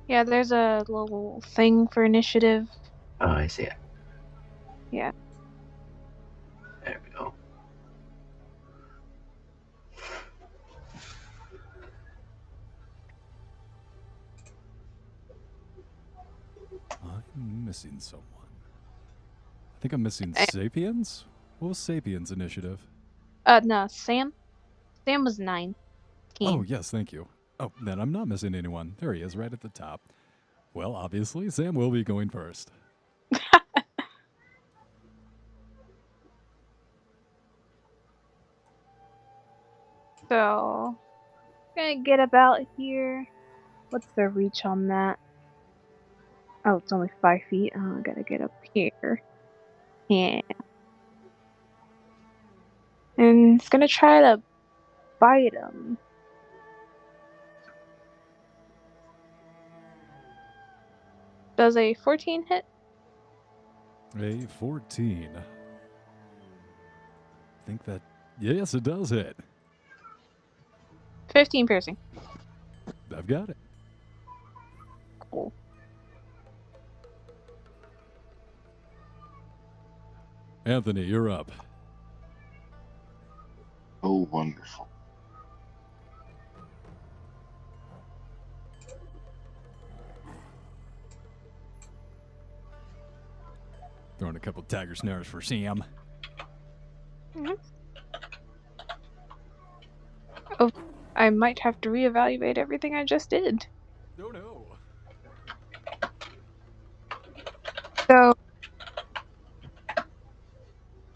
Yeah, there's a little thing for initiative. Oh, I see it. Yeah. There we go. I'm missing someone. I think I'm missing Eh. Sapiens? What was Sapiens' initiative? No, Sam. Sam was 9. Oh, yes, thank you. Oh, then I'm not missing anyone. There he is, right at the top. Well, obviously, Sam will be going first. So, gonna get about here. What's the reach on that? Oh, it's only 5 feet. Oh, I gotta get up here. Yeah. And it's gonna try to bite him. Does a 14 hit? A 14. I think that... Yes, it does hit. 15 piercing. I've got it. Cool. Anthony, you're up. Oh, wonderful. Throwing a couple tiger snares for Sam. Oh, I might have to reevaluate everything I just did. Oh, no. So,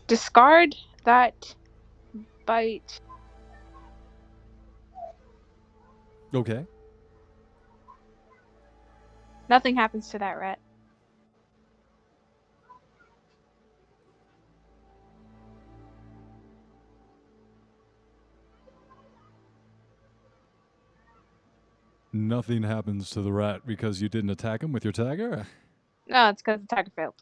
discard that bite. Okay. Nothing happens to that rat. Nothing happens to the rat because you didn't attack him with your tiger? No, it's because the attacker failed.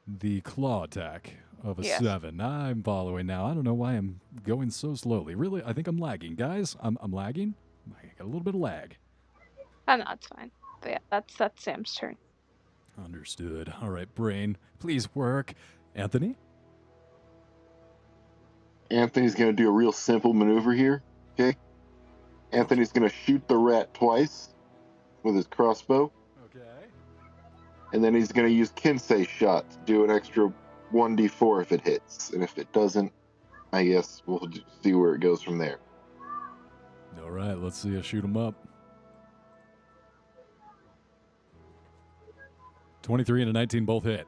The claw attack of a Yes. 7. I'm following now. I don't know why I'm going so slowly. Really, I think I'm lagging. Guys, I'm lagging. I got a little bit of lag. Oh, no, it's fine. But yeah, that's Sam's turn. Understood. All right, brain, please work. Anthony? Anthony's going to do a real simple maneuver here, okay? Anthony's going to shoot the rat twice with his crossbow, Okay. and then he's going to use Kinsei shot to do an extra 1d4 if it hits. And if it doesn't, I guess we'll see where it goes from there. All right, let's see us shoot him up. 23 and a 19 both hit.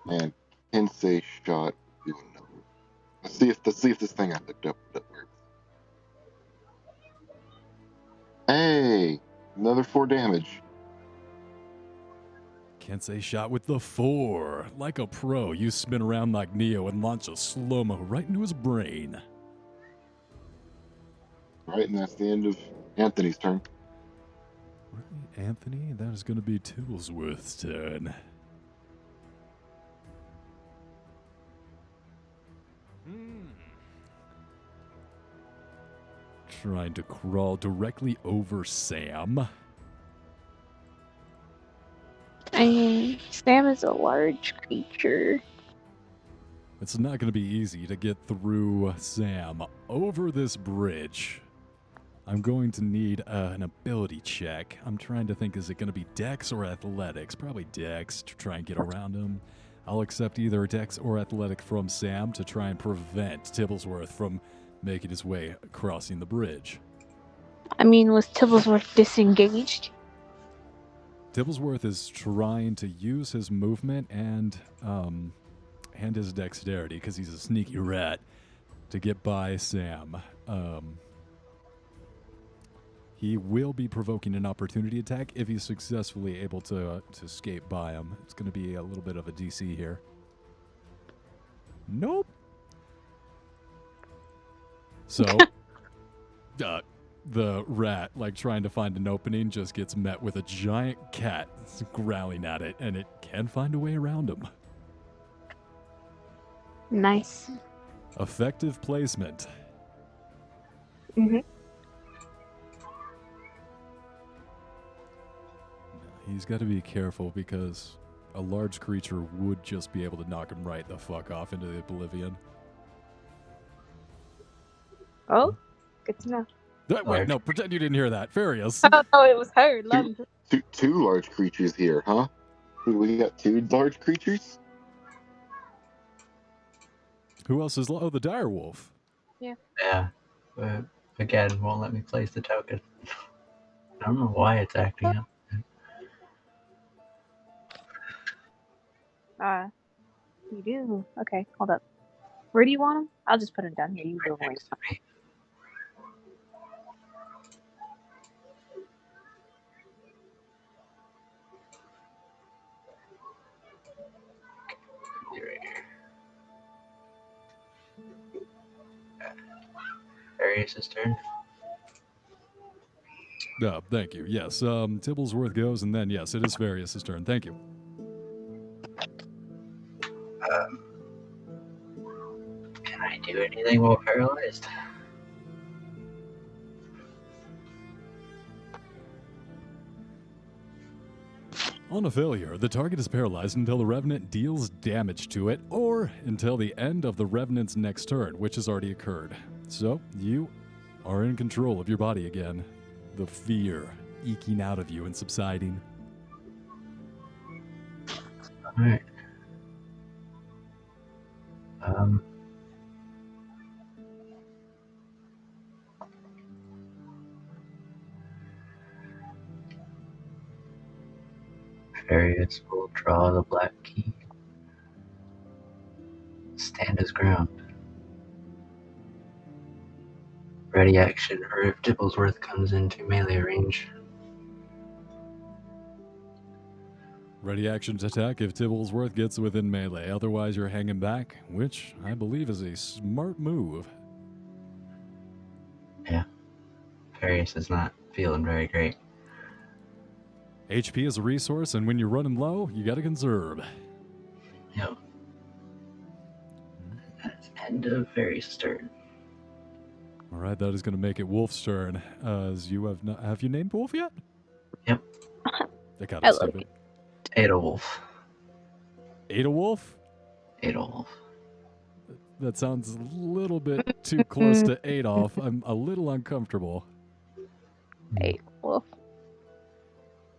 Man, Kinsei shot doing no. Let's see if this thing I picked up works. Hey, another 4 damage. Kensei shot with the 4. Like a pro, you spin around like Neo and launch a slow-mo right into his brain. Right, and that's the end of Anthony's turn. Anthony, that is going to be Tibblesworth's turn. Trying to crawl directly over Sam. I mean, Sam is a large creature. It's not going to be easy to get through Sam over this bridge. I'm going to need an ability check. I'm trying to think, is it going to be Dex or Athletics? Probably Dex to try and get around him. I'll accept either Dex or Athletic from Sam to try and prevent Tibblesworth from making his way crossing the bridge. I mean, was Tibblesworth disengaged? Tibblesworth is trying to use his movement and his dexterity, because he's a sneaky rat, to get by Sam. He will be provoking an opportunity attack if he's successfully able to escape by him. It's going to be a little bit of a DC here. Nope. So, the rat, like trying to find an opening, just gets met with a giant cat growling at it, and it can find a way around him. Nice. Effective placement. Mm-hmm. He's got to be careful because a large creature would just be able to knock him right the fuck off into the oblivion. Oh, good to know. Wait, no, pretend you didn't hear that. Farius. Oh, it was her. Love. two large creatures here, huh? We got two large creatures? Who else is? Oh, the dire wolf. Yeah. But again, won't let me place the token. I don't know why it's acting up. You do? Okay, hold up. Where do you want him? I'll just put him down here. You go away. Next to me. Right here. Various' turn. Thank you. Yes, Tibblesworth goes, and then, yes, it is Various' turn. Thank you. Can I do anything while paralyzed? On a failure, the target is paralyzed until the Revenant deals damage to it, or until the end of the Revenant's next turn, which has already occurred. So, you are in control of your body again. The fear eking out of you and subsiding. Alright. Various will draw the black key. Stand his ground. Ready action, or if Tibblesworth comes into melee range. Ready action to attack if Tibblesworth gets within melee. Otherwise, you're hanging back, which I believe is a smart move. Yeah. Various is not feeling very great. HP is a resource, and when you're running low, you gotta conserve. Yep. That's end of Various' turn. All right, that is going to make it Wolf's turn. As you have you named Wolf yet? Yep. That kind I of love stupid. Ada Wolf. Ada Wolf? Ada Wolf. That sounds a little bit too close to Adolf. I'm a little uncomfortable. Hey, wolf.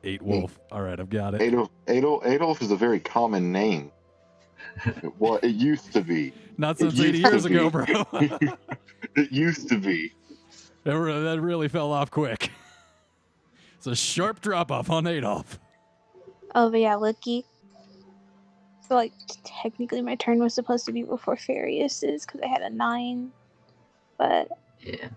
8 Wolf. All right, I've got it. Adolf is a very common name. Well, it used to be. Not It since 80 used to years ago, be. bro. It used to be. That really fell off quick. It's a sharp drop off on Adolf. Oh, but yeah, Lucky. So, like, technically my turn was supposed to be before Farius's because I had a 9. But Yeah.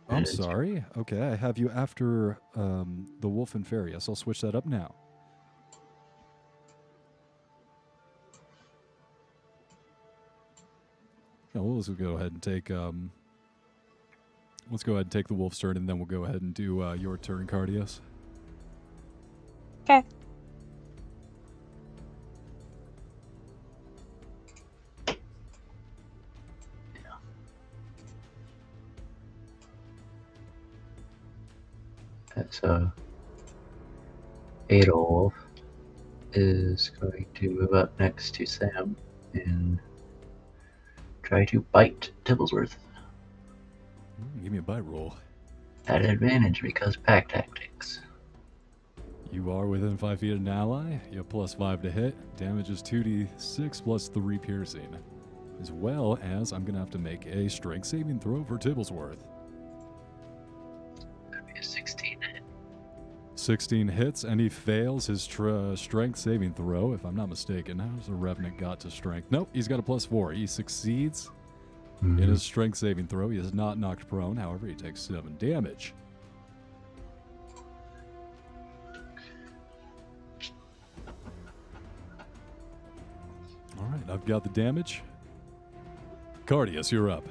I'm sorry. Okay, I have you after the Wolf and Farius. I'll switch that up now. Now, let's go ahead and take let's go ahead and take the Wolf's turn, and then we'll go ahead and do your turn, Cardius. okay. So, Ada Wolf is going to move up next to Sam and try to bite Tibblesworth. Give me a bite roll. At advantage because pack tactics. You are within 5 feet of an ally. You have +5 to hit. Damage is 2d6 plus 3 piercing. As well as I'm going to have to make a strength saving throw for Tibblesworth. That'd be a 16 to hit. 16 hits, and he fails his strength saving throw, if I'm not mistaken. How does a Revenant got to strength? Nope, he's got a +4. He succeeds in his strength saving throw. He is not knocked prone. However, he takes 7 damage. All right, I've got the damage. Cardius, you're up.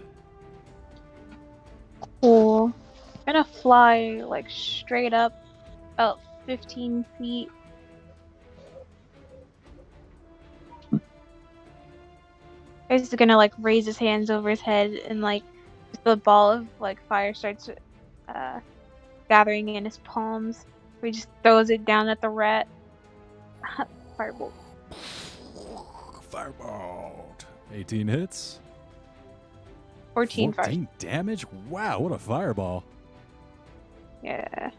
Cool. I'm gonna fly, like, straight up about 15 feet. He's gonna, like, raise his hands over his head and, like, the ball of, like, fire starts gathering in his palms. He just throws it down at the rat. Firebolt. Firebolt. 18 hits. 14 fire. 14 damage? Wow, what a fireball. Yeah.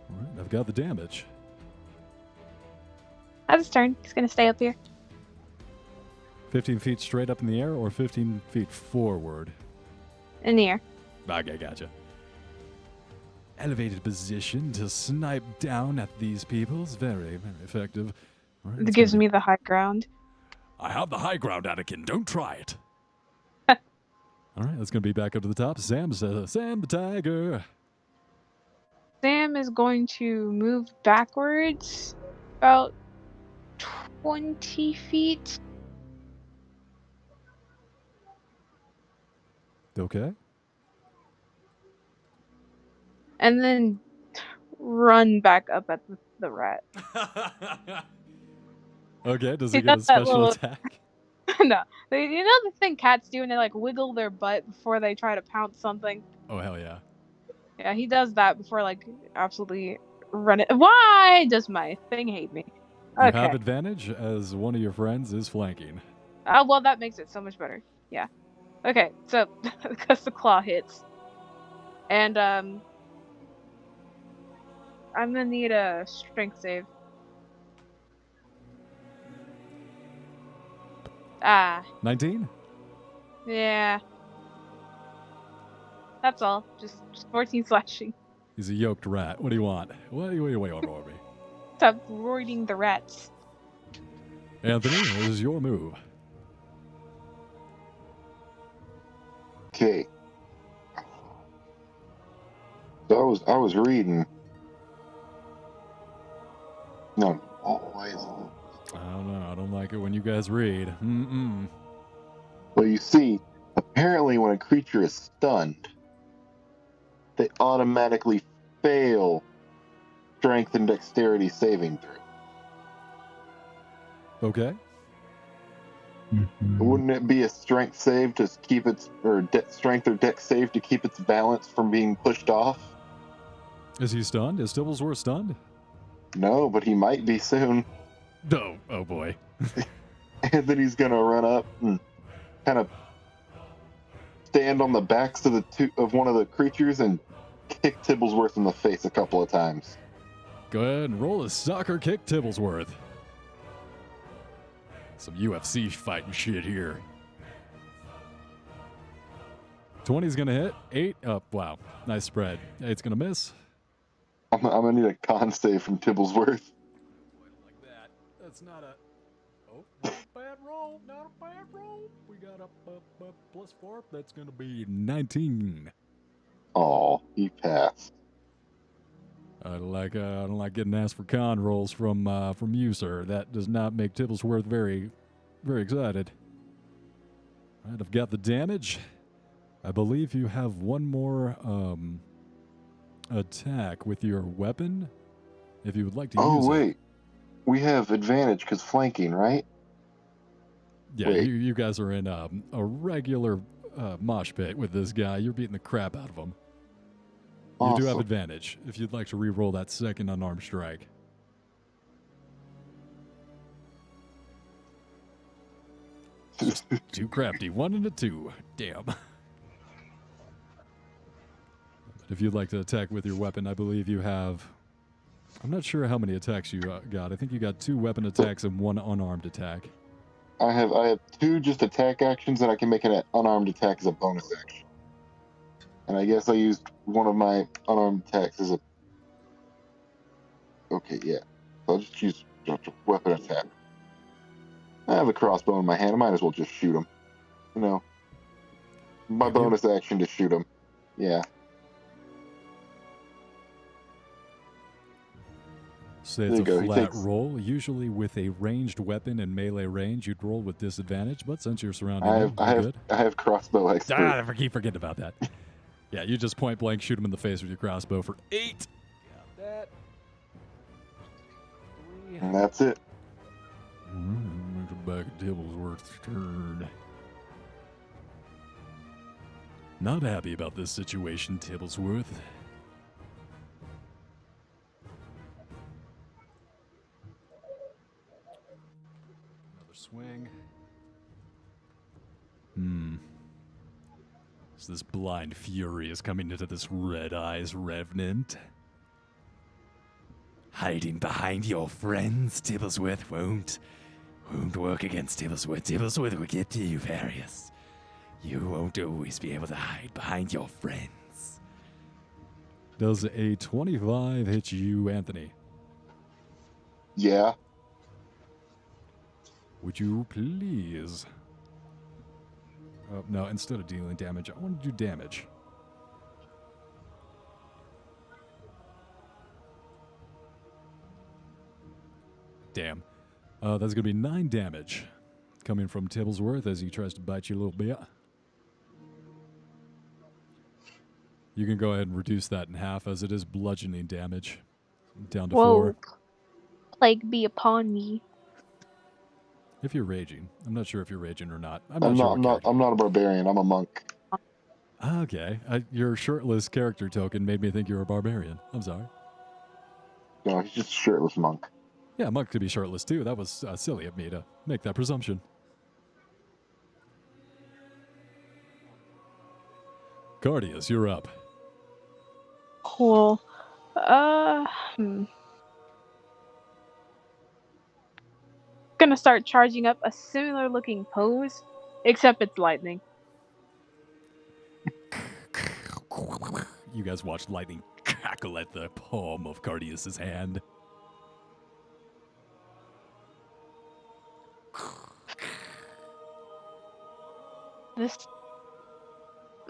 All right, I've got the damage. That's his turn. He's gonna stay up here. 15 feet straight up in the air or 15 feet forward? In the air. Okay, gotcha. Elevated position to snipe down at these peoples. Very, very effective. All right, It it's gives gonna be- me the high ground. I have the high ground, Anakin. Don't try it. All right, that's going to be back up to the top. Sam the tiger. Sam is going to move backwards about 20 feet. Okay. And then run back up at the rat. Okay, does He he get a does that special little- attack? No. You know the thing cats do when they like wiggle their butt before they try to pounce something? Oh, hell yeah. Yeah, he does that before like absolutely run it. Why does my thing hate me? You Okay. have advantage as one of your friends is flanking. Well, that makes it so much better. Yeah. Okay, so because the claw hits, and I'm gonna need a strength save. Ah, 19? yeah. That's all. Just 14 slashing. He's a yoked rat. What do you want? What do you want me? Stop roiding the rats. Anthony, this is your move. Okay. So I was reading. No, always. I don't know. I don't like it when you guys read. Mm-mm. Well, you see, apparently when a creature is stunned, they automatically fail strength and dexterity saving throw. Okay. Mhm. Wouldn't it be a strength save to keep its, or strength or dex save to keep its balance from being pushed off? Is he stunned? Is Tibblesworth stunned? No, but he might be soon. No. Oh, boy. And then he's gonna run up and kind of stand on the backs of of one of the creatures and kick Tibblesworth in the face a couple of times. Go ahead and roll a soccer kick, Tibblesworth. Some UFC fighting shit here. 20's gonna hit. 8. Oh, wow. Nice spread. 8's gonna miss. I'm gonna need a con save from Tibblesworth. Like that. That's not a... Oh, not a bad roll. Not a bad roll. We got a +4. That's gonna be 19. Oh, he passed. I don't like getting asked for con rolls from you, sir. That does not make Tibblesworth very, very excited. All right, I've got the damage. I believe you have one more attack with your weapon, if you would like to use Oh, it. wait. We have advantage because flanking, right? Yeah, wait. you guys are in a regular mosh pit with this guy. You're beating the crap out of him. You do have Awesome. advantage if you'd like to re-roll that second unarmed strike. Too crafty. 1 and a 2. Damn. But if you'd like to attack with your weapon, I believe you have... I'm not sure how many attacks you got. I think you got 2 weapon attacks and 1 unarmed attack. I have 2 just attack actions, and I can make an unarmed attack as a bonus action. And I guess I used one of my unarmed attacks as a... Okay, yeah. So I'll just use a weapon attack. I have a crossbow in my hand. I might as well just shoot him. You know. My Have you? bonus action to shoot him. Yeah. Say There it's you a go, he flat takes- roll. Usually with a ranged weapon in melee range, you'd roll with disadvantage, but since you're surrounded, I have crossbow expert. I keep forgetting about that. Yeah, you just point blank shoot him in the face with your crossbow for 8. Got that. 3. And that's it. Back at Tibblesworth's turn. Not happy about this situation, Tibblesworth. Another swing. As this blind fury is coming into this red eyes revenant. Hiding behind your friends, Tibblesworth, won't work against Tibblesworth. Tibblesworth will get to you, Various. You won't always be able to hide behind your friends. Does a 25 hit you, Anthony? Yeah. Would you please? No, instead of dealing damage, I want to do damage. Damn. That's going to be 9 damage coming from Tibblesworth as he tries to bite you a little bit. You can go ahead and reduce that in half as it is bludgeoning damage. Down to 4. Plague be upon me. If you're raging. I'm not sure if you're raging or not. I'm not a barbarian. I'm a monk. Okay. Your shirtless character token made me think you were a barbarian. I'm sorry. No, he's just a shirtless monk. Yeah, monk could be shirtless too. That was silly of me to make that presumption. Cardius, you're up. Cool. Gonna start charging up a similar looking pose, except it's lightning. You guys watched lightning cackle at the palm of Cardius's hand. This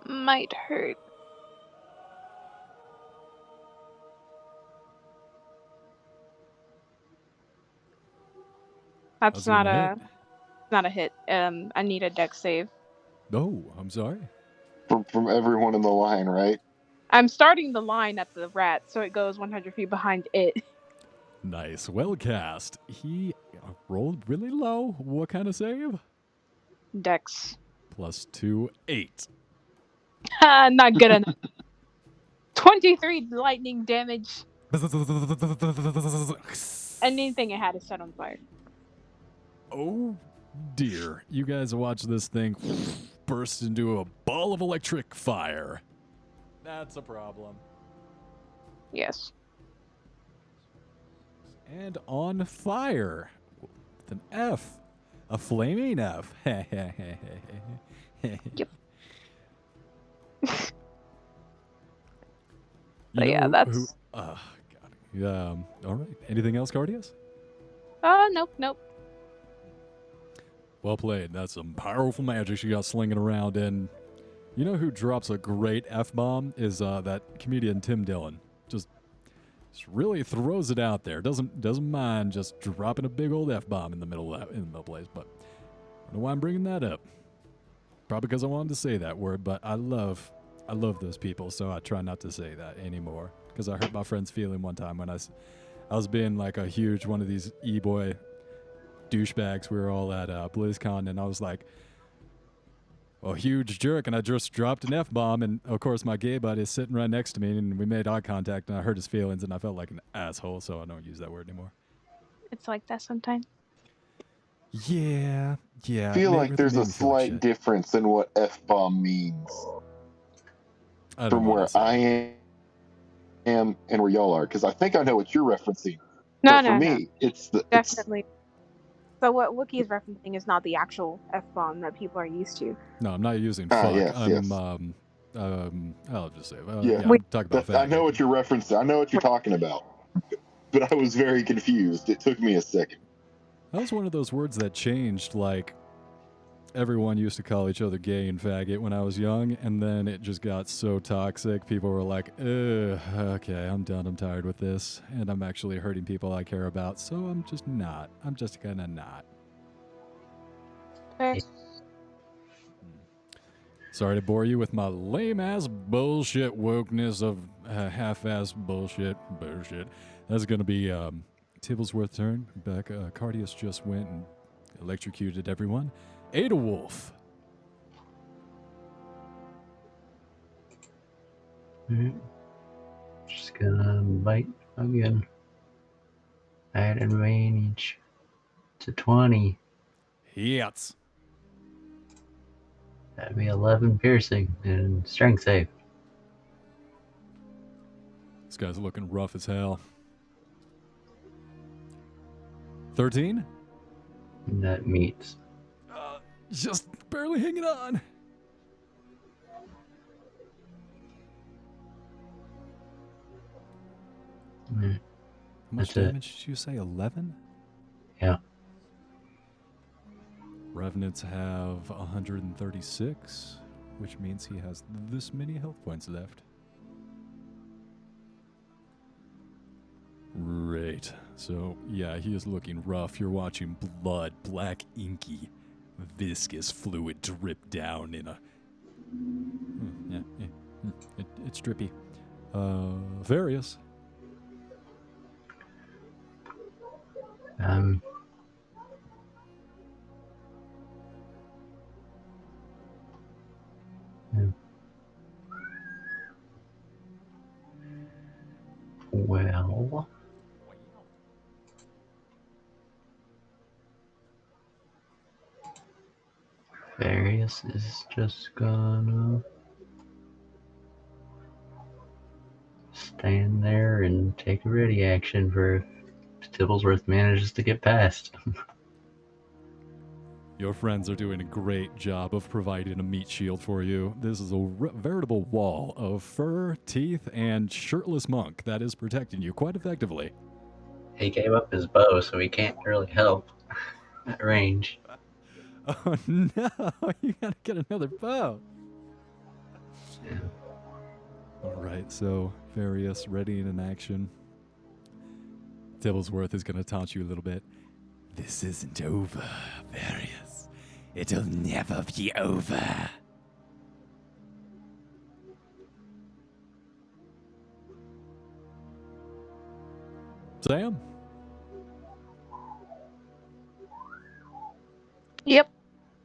might hurt. That's not a hit. I need a dex save. Oh, I'm sorry. From everyone in the line, right? I'm starting the line at the rat, so it goes 100 feet behind it. Nice. Well cast. He rolled really low. What kind of save? Dex. +2, 8. Not good enough. 23 lightning damage. Anything it had is set on fire. Oh dear. You guys watch this thing burst into a ball of electric fire. That's a problem. Yes. And on fire. With an F. A flaming F. Yep. But yeah, that's... God. All right. Anything else, Cardius? Nope. Well played. That's some powerful magic she got slinging around. And you know who drops a great F-bomb is that comedian Tim Dillon. Just really throws it out there. Doesn't mind just dropping a big old F-bomb in the middle of the place. But I don't know why I'm bringing that up. Probably because I wanted to say that word. But I love those people, so I try not to say that anymore. Because I hurt my friend's feeling one time when I was being like a huge one of these e-boy douchebags. We were all at BlizzCon, and I was like a huge jerk, and I just dropped an F-bomb, and of course my gay buddy is sitting right next to me, and we made eye contact, and I hurt his feelings, and I felt like an asshole, so I don't use that word anymore. It's like that sometimes. Yeah. I feel like there's a slight difference in what F-bomb means from where I am and where y'all are, because I think I know what you're referencing. No, for me, it's definitely. So what Wookiee is referencing is not the actual F-bomb that people are used to. No, I'm not using fuck. Yes. I'll just say, yeah. I'm talking about faggot. I know what you're referencing. I know what you're talking about. But I was very confused. It took me a second. That was one of those words that changed, like, everyone used to call each other gay and faggot when I was young, and then it just got so toxic. People were like, ugh, okay, I'm done. I'm tired with this. And I'm actually hurting people I care about, so I'm just not. I'm just gonna not. Fair. Sorry to bore you with my lame-ass bullshit wokeness of half-ass bullshit. That's gonna be Tibblesworth's turn. Back, Cardius just went and electrocuted everyone. Ada Wolf. Just gonna bite again. Add advantage to 20. Hits. That'd be 11 piercing and strength save. This guy's looking rough as hell. 13? That meets. Just barely hanging on. Mm, How much That's it. damage did you say? 11? Yeah. Revenants have 136, which means he has this many health points left. Right. So, yeah, he is looking rough. You're watching blood, black, inky, viscous fluid drip down in a... it's drippy. Various. Yeah. Well, Various is just gonna stand there and take a ready action for if Tibblesworth manages to get past. Your friends are doing a great job of providing a meat shield for you. This is a veritable wall of fur, teeth, and shirtless monk that is protecting you quite effectively. He gave up his bow, so he can't really help at range. Oh no, you gotta get another bow. Yeah. Alright, so Various ready and in action. Tibblesworth is gonna taunt you a little bit. This isn't over, Various. It'll never be over. Sam? Yep.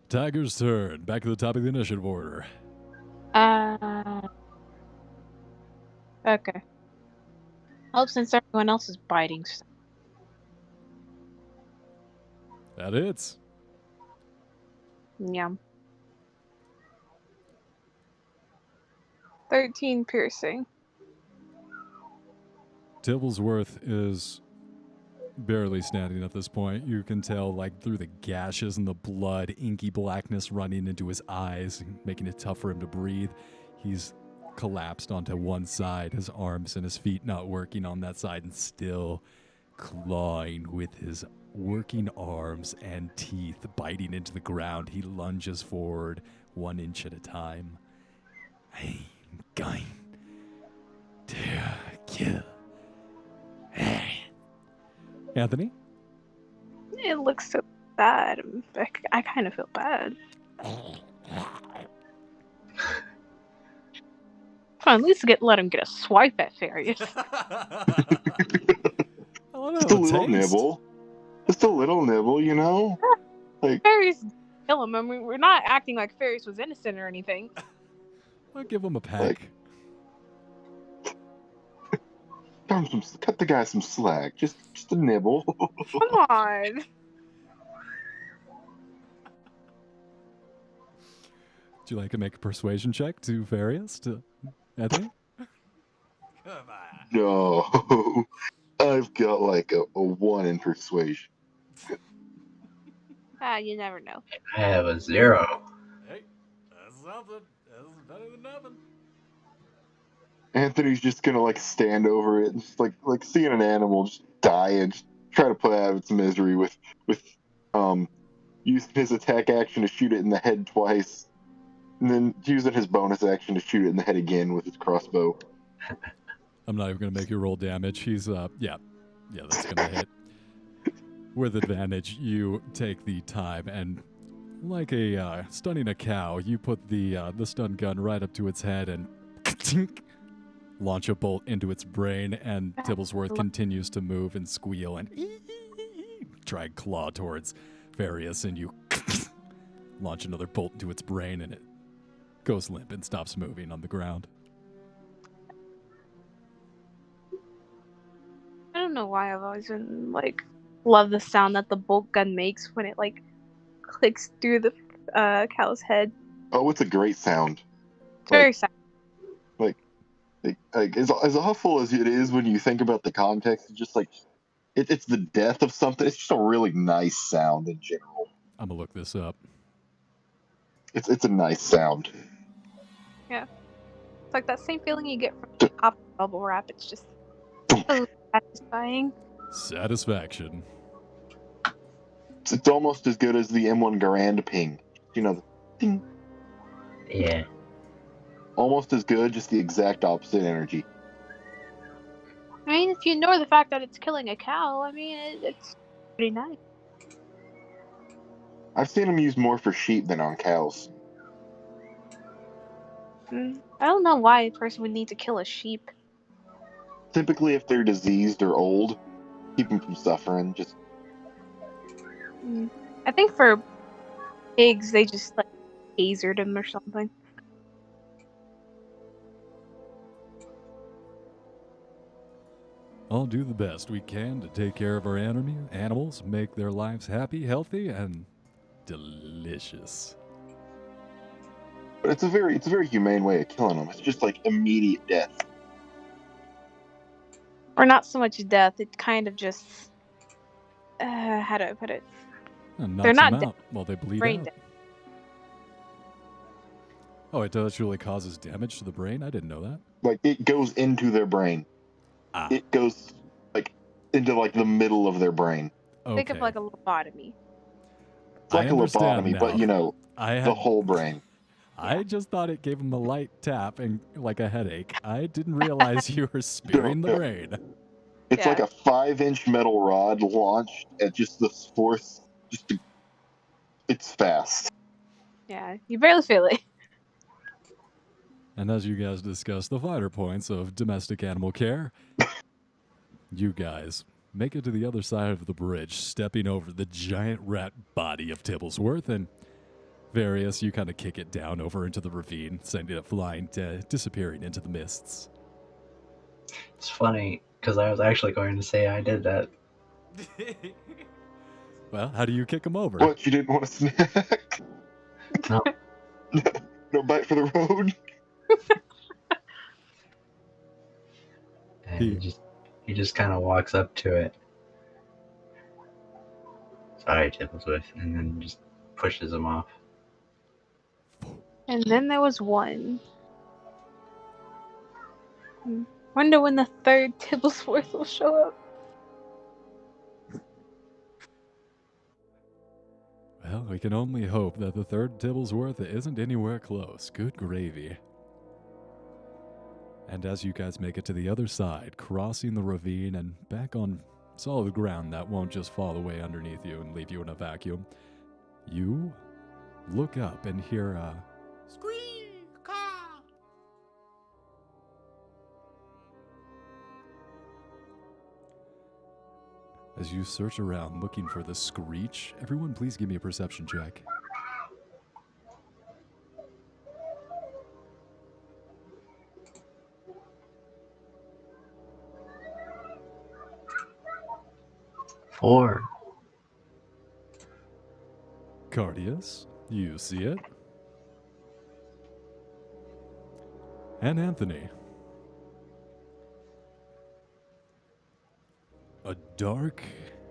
Tiger's turn. Back to the top of the initiative order. Okay. Well, since everyone else is biting stuff. That hits. Yeah. 13 piercing. Tibblesworth is barely standing at this point. You can tell, like, through the gashes and the blood, inky blackness running into his eyes, making it tough for him to breathe. He's collapsed onto one side, his arms and his feet not working on that side, and still clawing with his working arms and teeth, biting into the ground. He lunges forward 1 inch at a time. I'm going to kill Anthony? It looks so bad. I kind of feel bad. Fine, at least let him get a swipe at Farius. Just a little nibble. Just a little nibble, you know? Like, Farius, kill him. I mean, we're not acting like Farius was innocent or anything. I'll give him a peck. Like, cut the guy some slack. Just a nibble. Come on. Would you like to make a persuasion check to Various, to Anthony? Come on. No. I've got like a 1 in persuasion. You never know. I have a 0. Hey, that's something. That's better than nothing. Anthony's just gonna like stand over it and just like seeing an animal just die and just try to put out of its misery with using his attack action to shoot it in the head twice, and then using his bonus action to shoot it in the head again with his crossbow. I'm not even going to make you roll damage. He's, yeah, that's going to hit. With advantage, you take the time and, like a stunning a cow, you put the stun gun right up to its head and launch a bolt into its brain, and Tibblesworth continues to move and squeal and try and claw towards Various, and you launch another bolt into its brain, and it goes limp and stops moving on the ground. I don't know why I've always been, like, love the sound that the bolt gun makes when it, like, clicks through the cow's head. Oh, it's a great sound. It's very Like, sad. as awful as it is when you think about the context, it's just like it's the death of something. It's just a really nice sound in general. I'm gonna look this up. It's a nice sound. It's like that same feeling you get from pop bubble wrap. It's just so satisfying. Satisfaction. It's almost as good as the M1 Garand ping. You know, the ding. Yeah. Almost as good, just the exact opposite energy. I mean, if you ignore the fact that it's killing a cow, I mean, it's pretty nice. I've seen them used more for sheep than on cows. I don't know why a person would need to kill a sheep. Typically, if they're diseased or old, keep them from suffering. Just I think for pigs, they just like tasered them or something. I'll do the best we can to take care of our animals, make their lives happy, healthy, and delicious. but it's a very humane way of killing them. It's just like immediate death. Or not so much death, it kind of just how do I put it? And They're knocks not them dead. out while they bleed Brain out. dead. Oh, it actually causes damage to the brain? I didn't know that. Like it goes into their brain. Ah, It goes like into like the middle of their brain. okay. Think of like a lobotomy. It's like I a understand lobotomy, now. but you know, I the had, whole brain. I just thought it gave him a light tap and like a headache. I didn't realize you were spearing the No. brain. It's like a 5-inch metal rod launched at just the force. It's fast. Yeah, you barely feel it. And as you guys discuss the finer points of domestic animal care, you guys make it to the other side of the bridge, stepping over the giant rat body of Tibblesworth, and Various, you kind of kick it down over into the ravine, sending it flying, disappearing into the mists. It's funny because I was actually going to say I did that. Well, how do you kick him over? What, you didn't want a snack? No. No bite for the road? And he just kind of walks up to it. Sorry, Tibblesworth, and then just pushes him off. And then there was one. Wonder when the third Tibblesworth will show up. Well, we can only hope that the third Tibblesworth isn't anywhere close. Good gravy. And as you guys make it to the other side, crossing the ravine and back on solid ground that won't just fall away underneath you and leave you in a vacuum, you look up and hear a Squeak-caw. As you search around looking for the screech, everyone please give me a perception check. Four. Cardius, you see it. And Anthony. A dark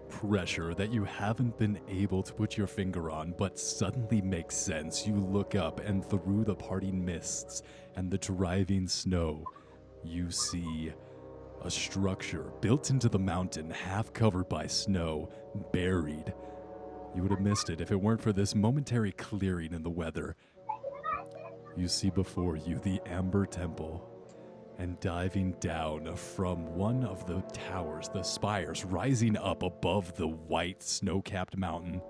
pressure that you haven't been able to put your finger on, but suddenly makes sense. You look up, and through the parting mists and the driving snow, you see a structure built into the mountain, half covered by snow, buried. You would have missed it if it weren't for this momentary clearing in the weather. You see before you the Amber Temple, and diving down from one of the towers, the spires rising up above the white snow-capped mountain,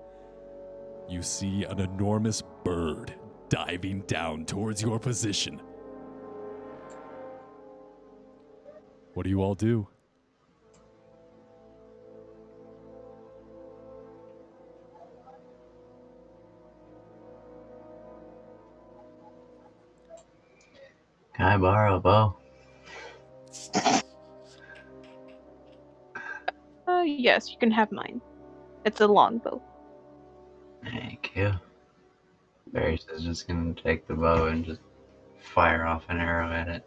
you see an enormous bird diving down towards your position. What do you all do? Can I borrow a bow? Yes, you can have mine. It's a longbow. Thank you. Varys is just gonna take the bow and just fire off an arrow at it.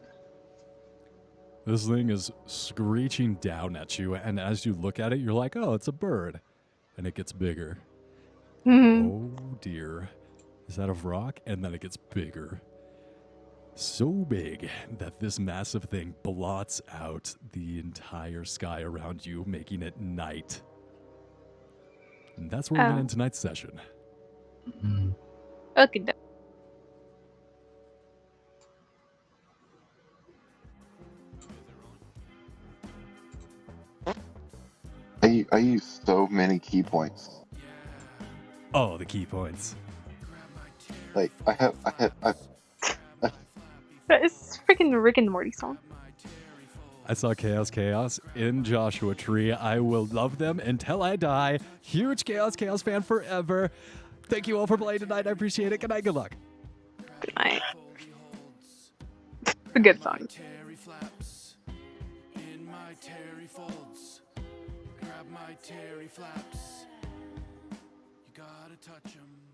This thing is screeching down at you, and as you look at it, you're like, oh, it's a bird. And it gets bigger. Oh dear. Is that a rock? And then it gets bigger. So big that this massive thing blots out the entire sky around you, making it night. And that's where we're going to end tonight's session. Mm. Okay. I use so many key points. Oh, the key points. Like It's freaking Rick and Morty song. I saw Chaos in Joshua Tree. I will love them until I die. Huge Chaos fan forever. Thank you all for playing tonight. I appreciate it. Good night. Good luck. Good night. It's a good song. In my terry folds, grab my terry flaps. You gotta touch 'em.